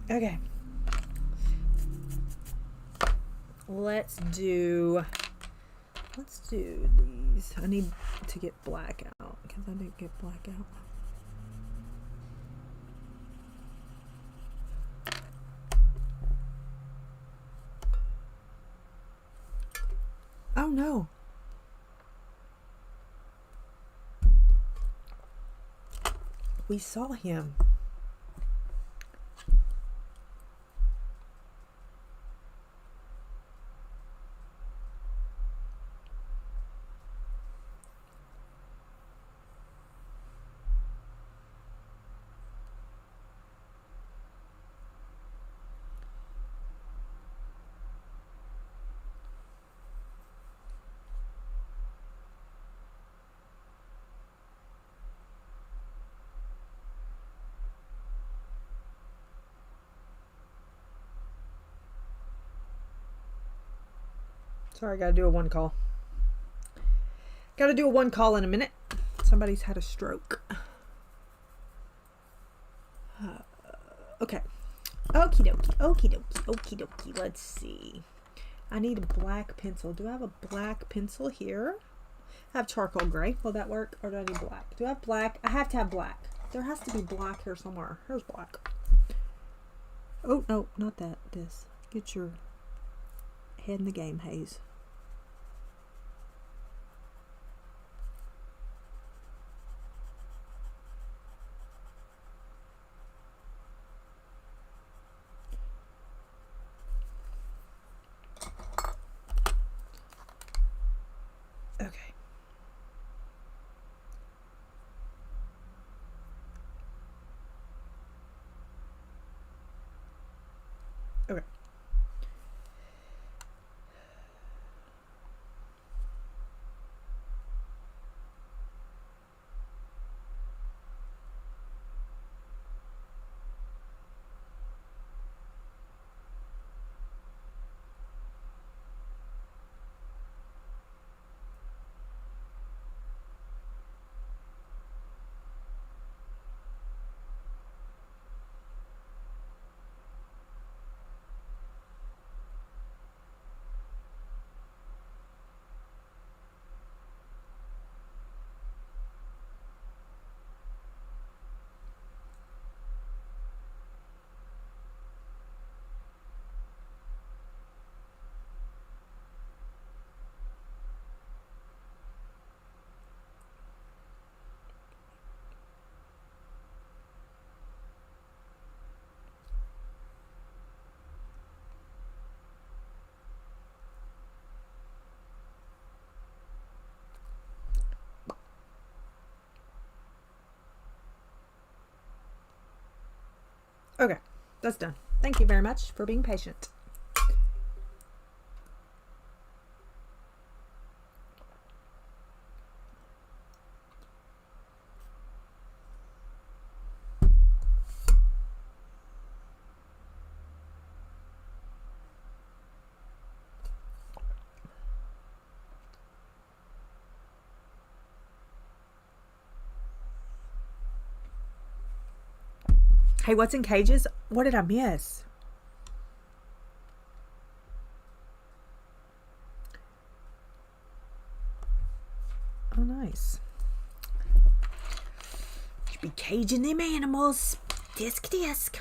Okay, let's do these. I need to get black out because I didn't get black out. Oh no. We saw him. Sorry, I gotta do a one call. Gotta do a one call in a minute. Somebody's had a stroke. Okay. Okie dokie, okie dokie, okie dokie. Let's see. I need a black pencil. Do I have a black pencil here? I have charcoal gray. Will that work? Or do I need black? Do I have black? I have to have black. There has to be black here somewhere. Here's black. Oh, no, not that. This. Get your head in the game, Hayes. Okay. Okay. Okay, that's done. Thank you very much for being patient. Hey, what's in cages? What did I miss? Oh, nice. You be caging them animals. Disc, disc.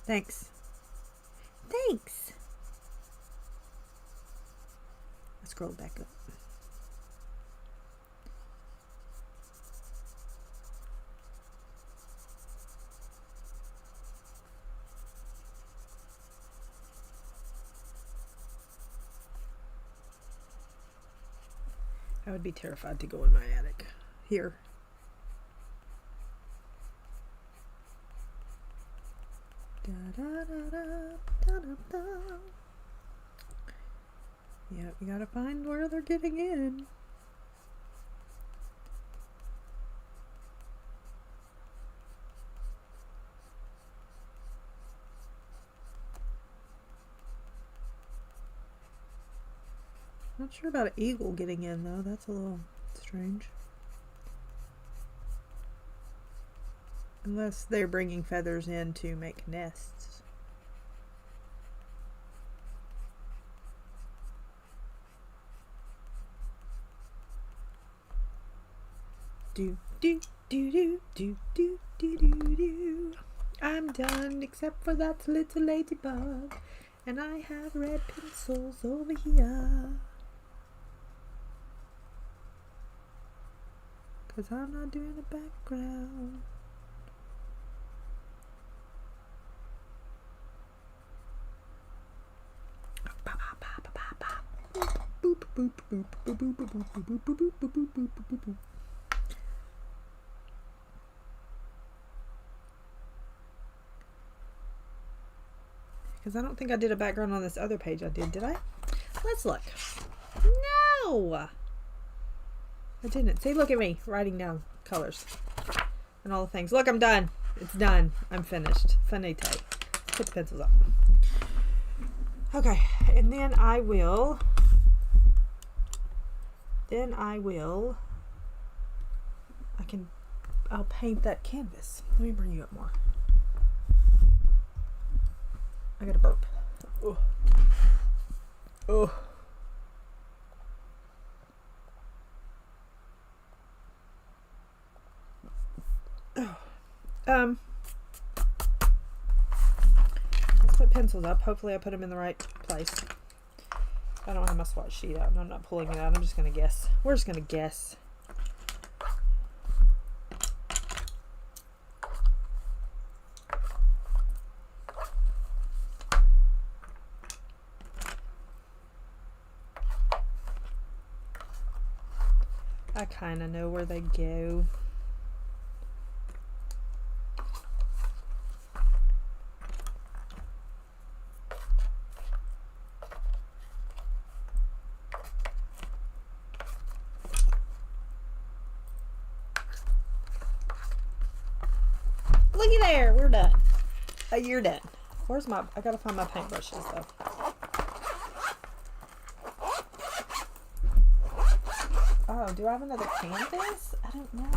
Thanks. Thanks. Let's scroll back up. I would be terrified to go in my attic. Here. Da, da, da, da, da, da, da. Yeah, you gotta find where they're getting in. Not sure about an eagle getting in though. That's a little strange. Unless they're bringing feathers in to make nests. Do do do do do do do do do. I'm done except for that little ladybug, and I have red pencils over here. 'Cause I'm not doing the background. Because I don't think I did a background on this other page I did I? Let's look. No! I didn't. See, look at me writing down colors and all the things. Look, I'm done. It's done. I'm finished. Finite. Put the pencils up. Okay, and then I'll paint that canvas. Let me bring you up more. I got a burp. Oh. Oh. Let's put pencils up. Hopefully I put them in the right place. I don't have my swatch sheet out. I'm not pulling it out. I'm just going to guess. We're just going to guess. I kind of know where they go. Looky there, we're done. You're done. Where's my, I gotta find my paintbrushes though. Oh, do I have another canvas? I don't know.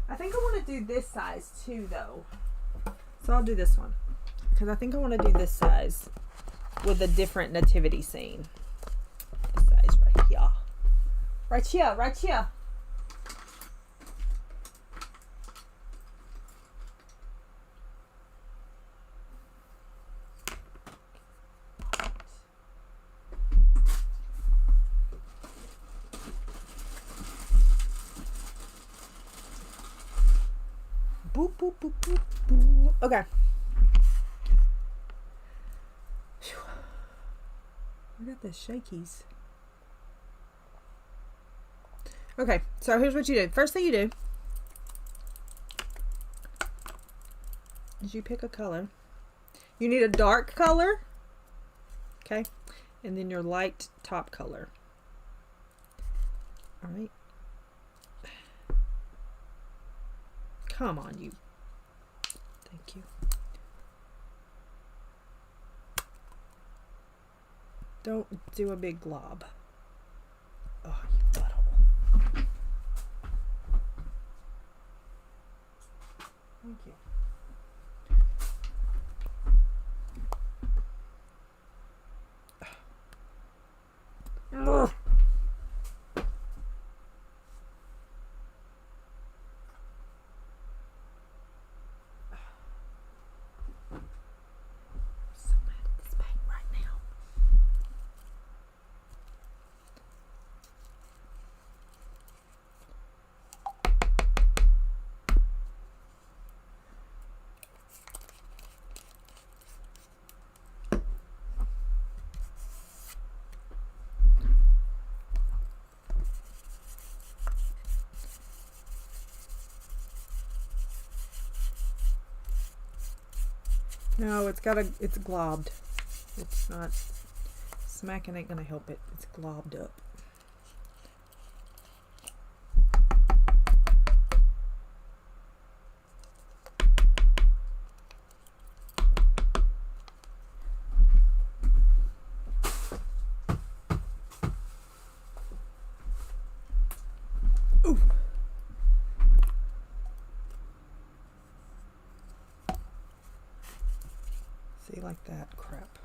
I think I want to do this size too though. So I'll do this one. Because I think I want to do this size with a different nativity scene. This size right here. Right here, right here. Boop, boop, boop, boop, boop. Okay. Whew. I got the shakies. Okay, so here's what you do. First thing you do is you pick a color. You need a dark color. Okay. And then your light top color. All right. Come on, you. Thank you. Don't do a big glob. Oh, you butthole. Thank you. Ugh. No, it's globbed. It's not, smacking ain't gonna help it. It's globbed up. Ooh. See, like that crap.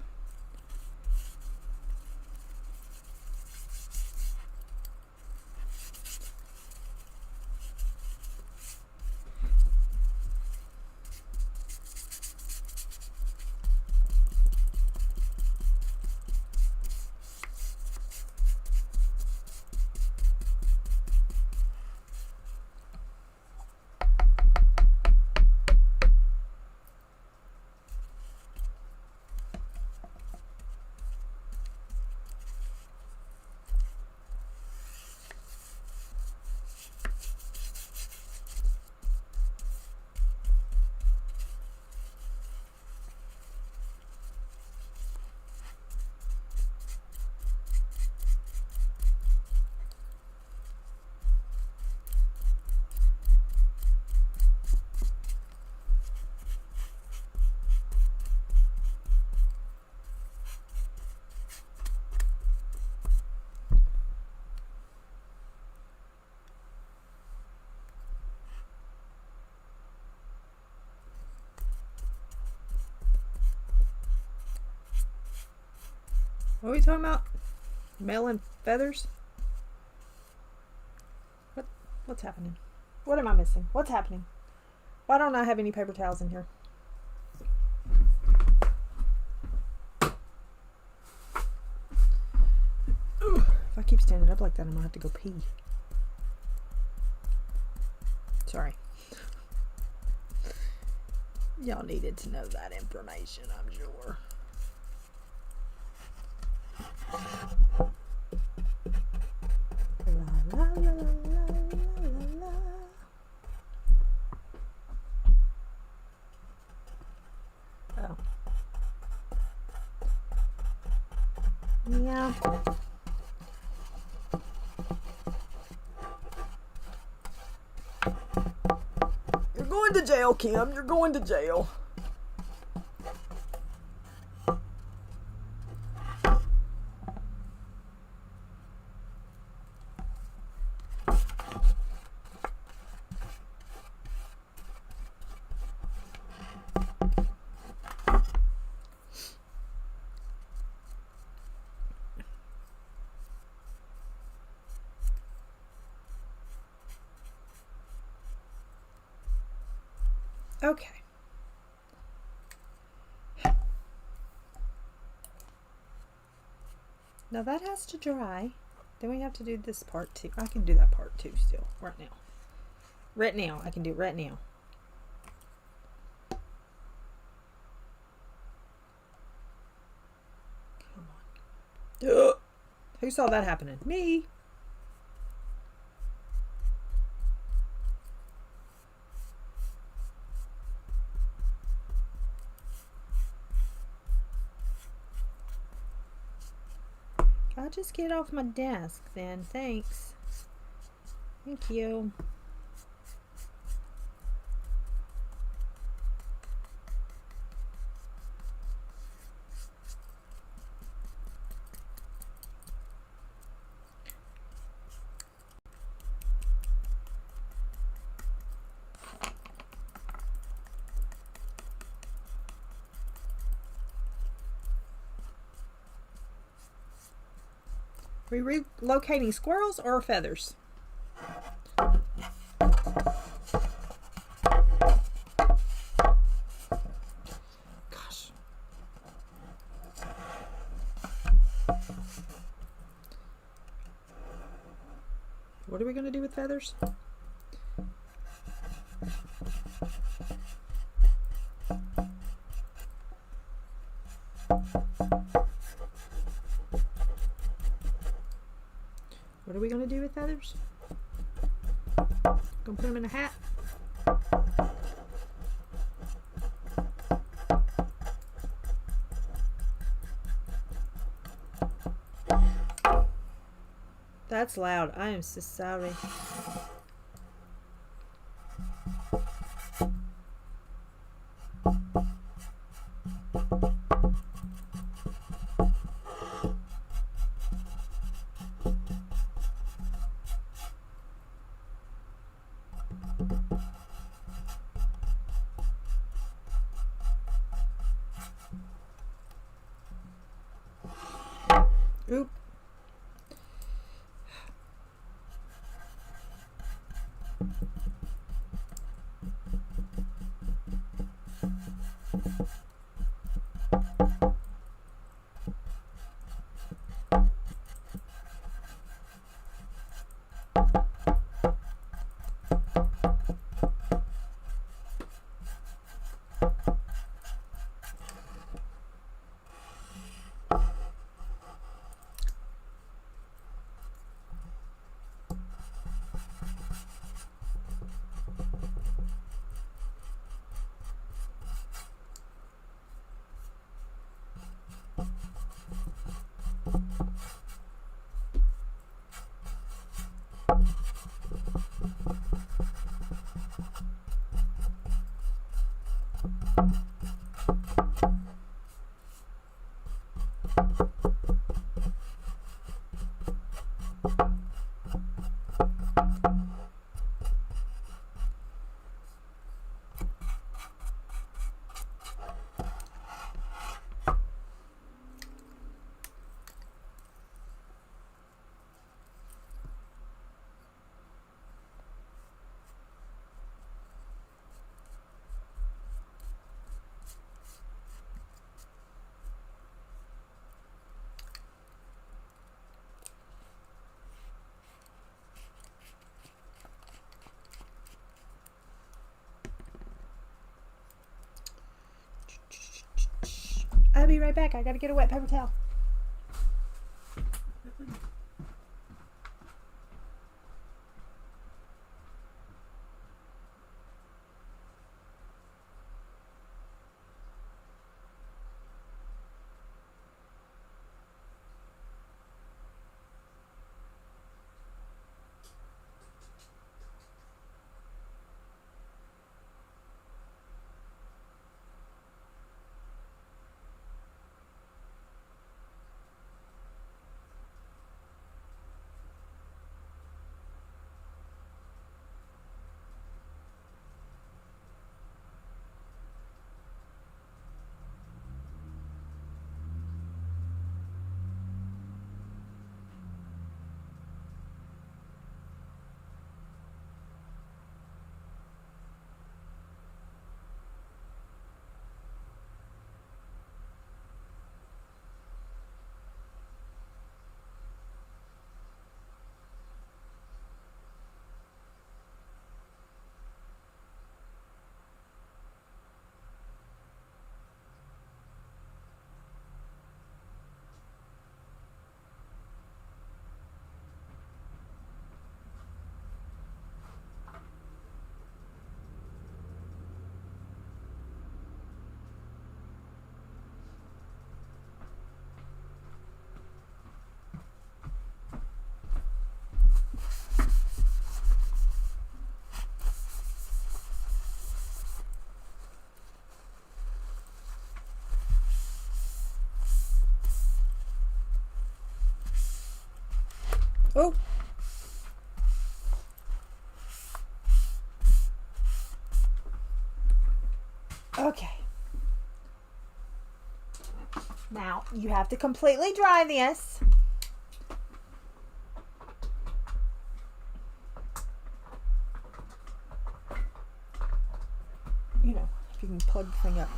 What are we talking about? Melon feathers? What's happening? What am I missing? What's happening? Why don't I have any paper towels in here? Ugh, if I keep standing up like that, I'm gonna have to go pee. Sorry. Y'all needed to know that information, I'm sure. La, la, la, la, la, la. Oh. Yeah. You're going to jail, Kim. You're going to jail. Okay. Now that has to dry. Then we have to do this part too. I can do that part too still, right now. Right now. I can do it right now. Come on. Ugh. Who saw that happening? Me. I'll just get off my desk then. Thanks. Thank you. Are we relocating squirrels or feathers? Gosh. What are we going to do with feathers? What are we going to do with feathers? Gonna put them in a hat? That's loud. I am so sorry. Oop. be right back. I gotta get a wet paper towel. Oh. Okay. Now, you have to completely dry this. You know, if you can plug the thing up.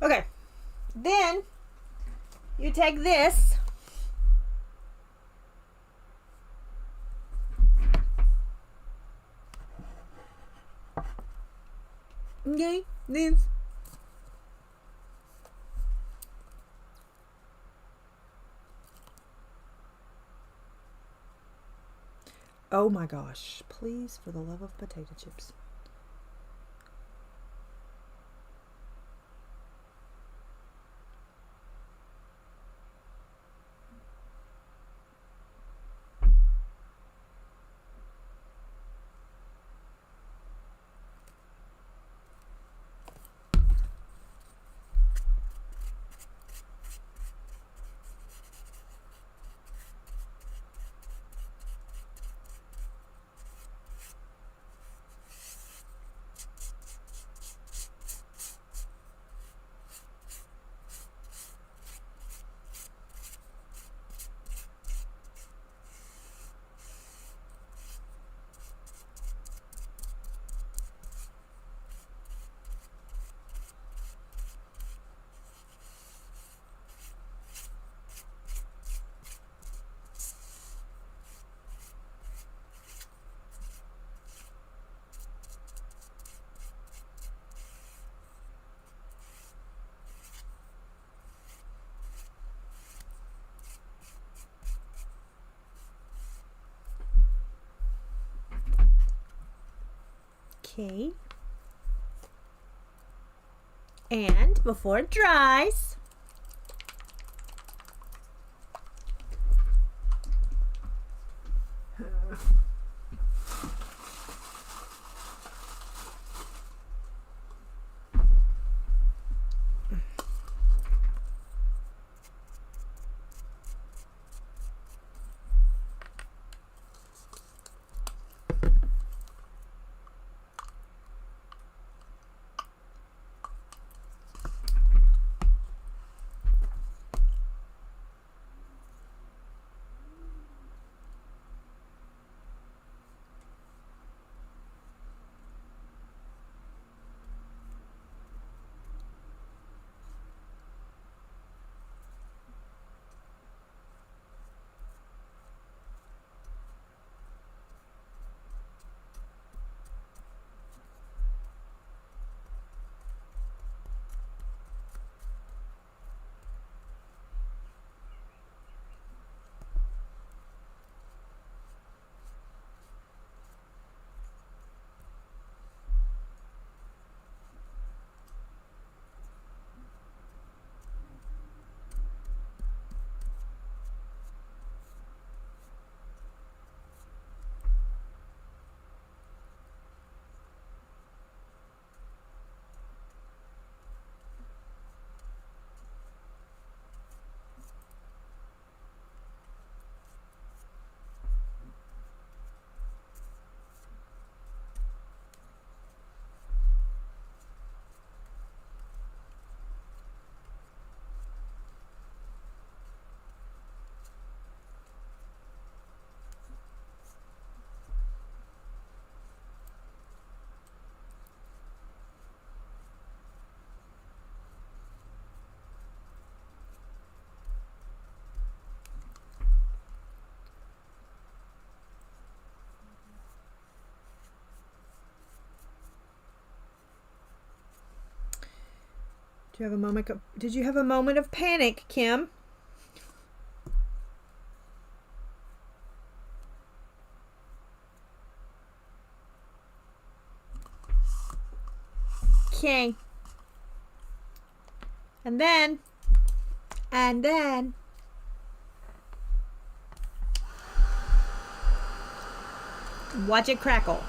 Okay, then you take this, okay, this, oh my gosh, please, for the love of potato chips. Okay. And before it dries, do you have a moment of, did you have a moment of panic, Kim? Okay. And then watch it crackle.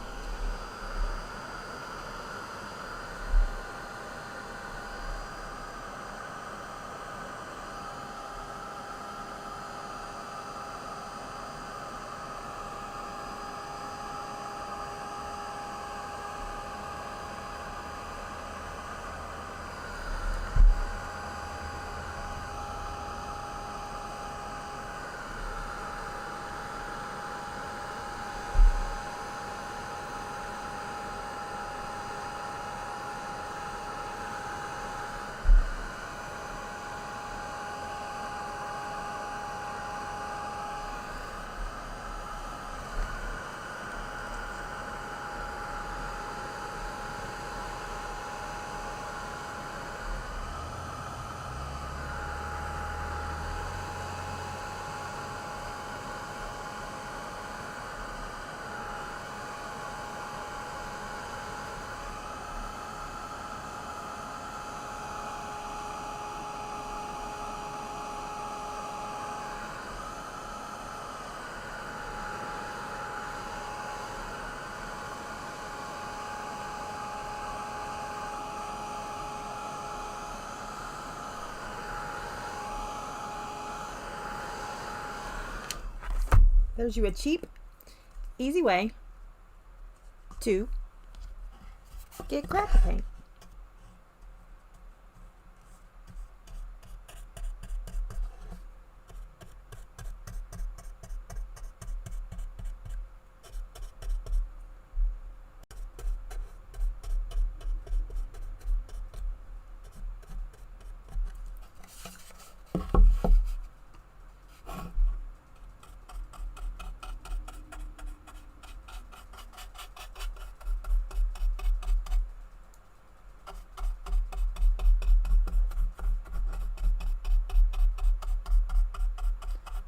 There's you a cheap, easy way to get crackle paint.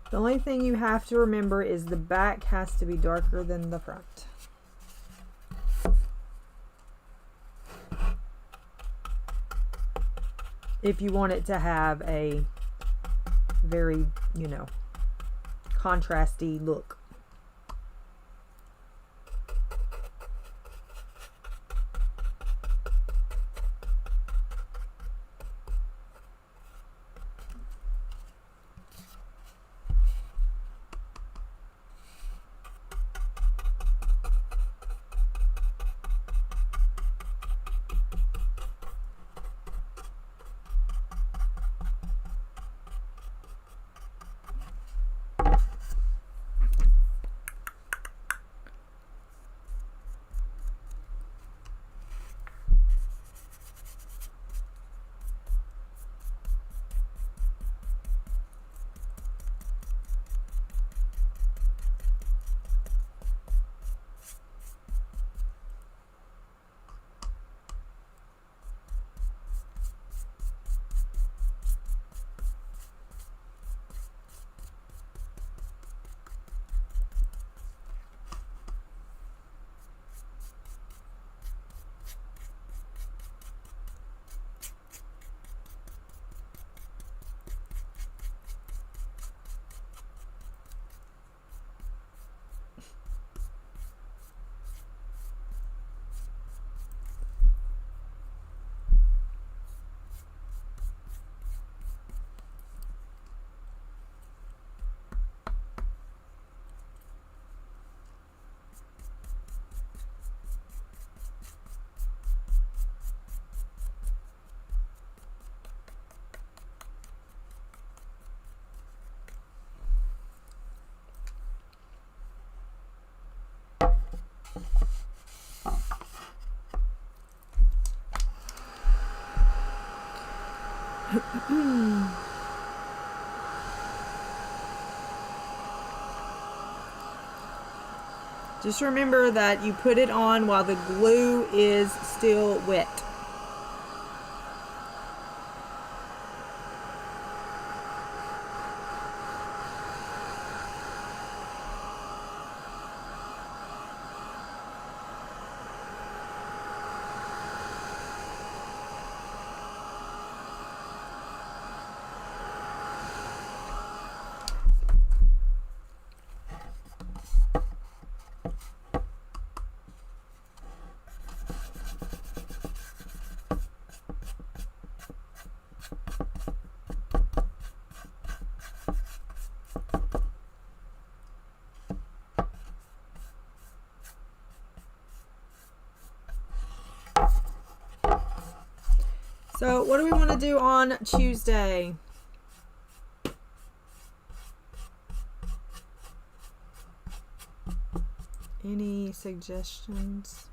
The only thing you have to remember is the back has to be darker than the front. if you want it to have a very, you know, contrasty look. Just remember that you put it on while the glue is still wet. So what do we want to do on Tuesday? Any suggestions?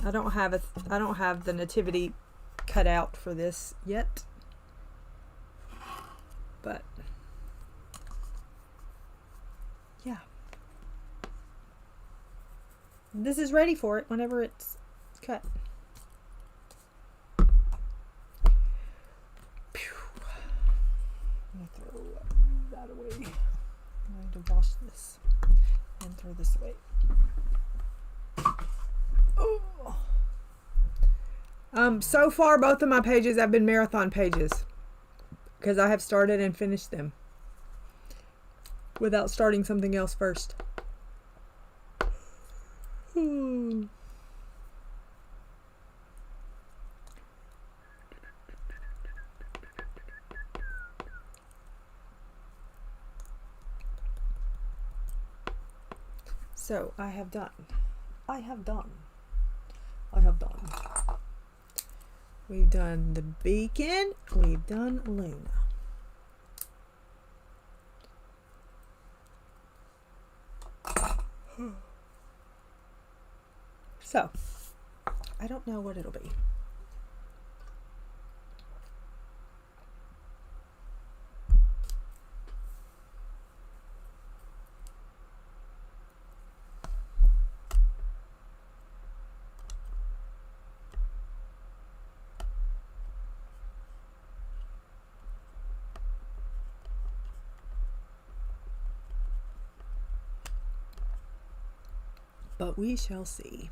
I don't have the nativity cut out for this yet, but yeah, this is ready for it whenever it's cut. Phew. I'm gonna throw that away. I'm going to wash this and throw this away. Oh. So far, both of my pages have been marathon pages because I have started and finished them without starting something else first. So I have done. We've done the beacon. We've done Luna. So I don't know what it'll be. But we shall see.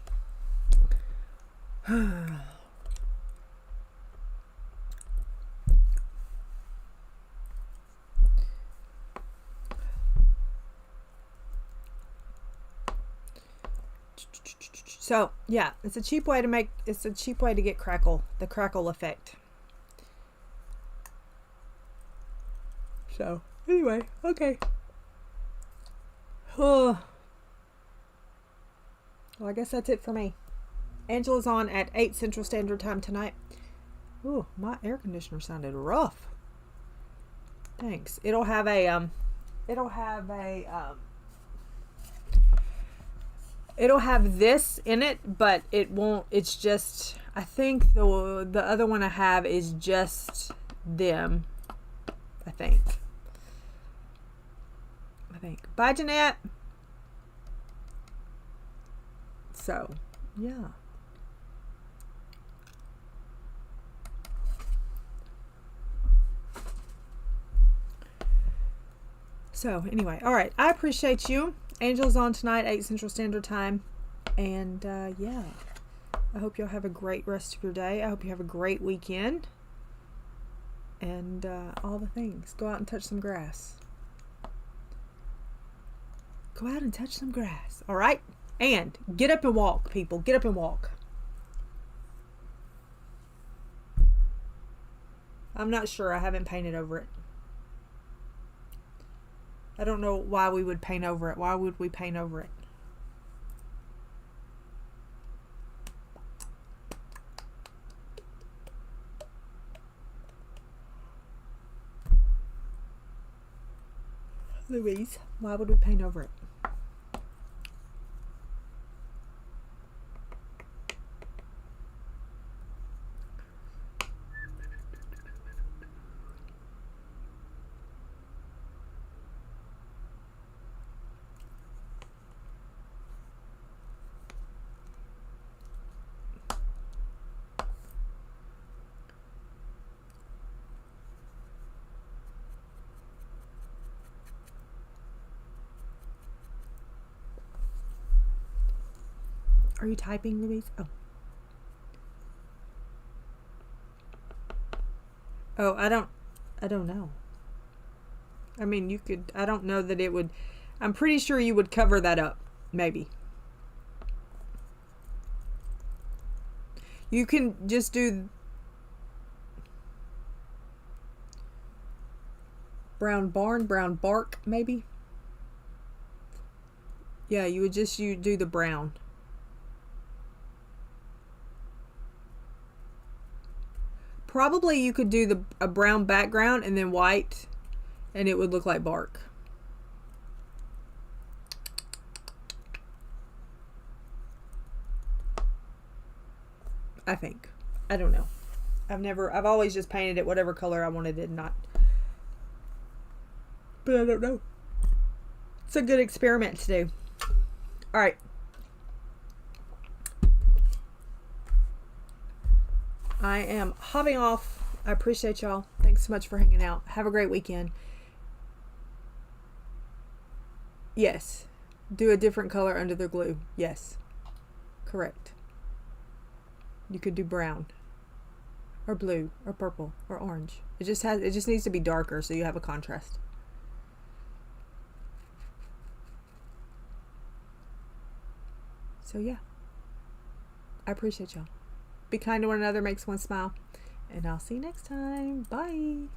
So yeah, it's a cheap way to get the crackle effect. So anyway, okay. Well, I guess that's it for me. Angela's on at 8 Central Standard Time tonight. Ooh, my air conditioner sounded rough. Thanks. It'll have this in it, but it won't. It's just, I think the other one I have is just them. I think. Bye, Jeanette. So, yeah. So, anyway, all right. I appreciate you. Angel's on tonight, 8 Central Standard Time. And, yeah. I hope you'll have a great rest of your day. I hope you have a great weekend. And, all the things. Go out and touch some grass. Go out and touch some grass. All right? And get up and walk, people. Get up and walk. I'm not sure. I haven't painted over it. I don't know why we would paint over it. Why would we paint over it? Louise, why would we paint over it? Are you typing, Louise? Oh, I don't know. I mean, you could, I don't know that it would, I'm pretty sure you would cover that up, maybe. You can just do brown bark, maybe. Yeah, you do the brown. Probably you could do a brown background and then white, and it would look like bark. I think. I don't know. I've always just painted it whatever color I wanted it, not. But I don't know. It's a good experiment to do. All right. I am hopping off. I appreciate y'all. Thanks so much for hanging out. Have a great weekend. Yes. Do a different color under the glue. Yes. Correct. You could do brown or blue or purple or orange. It just needs to be darker so you have a contrast. So yeah. I appreciate y'all. Be kind to one another, makes one smile. And I'll see you next time. Bye.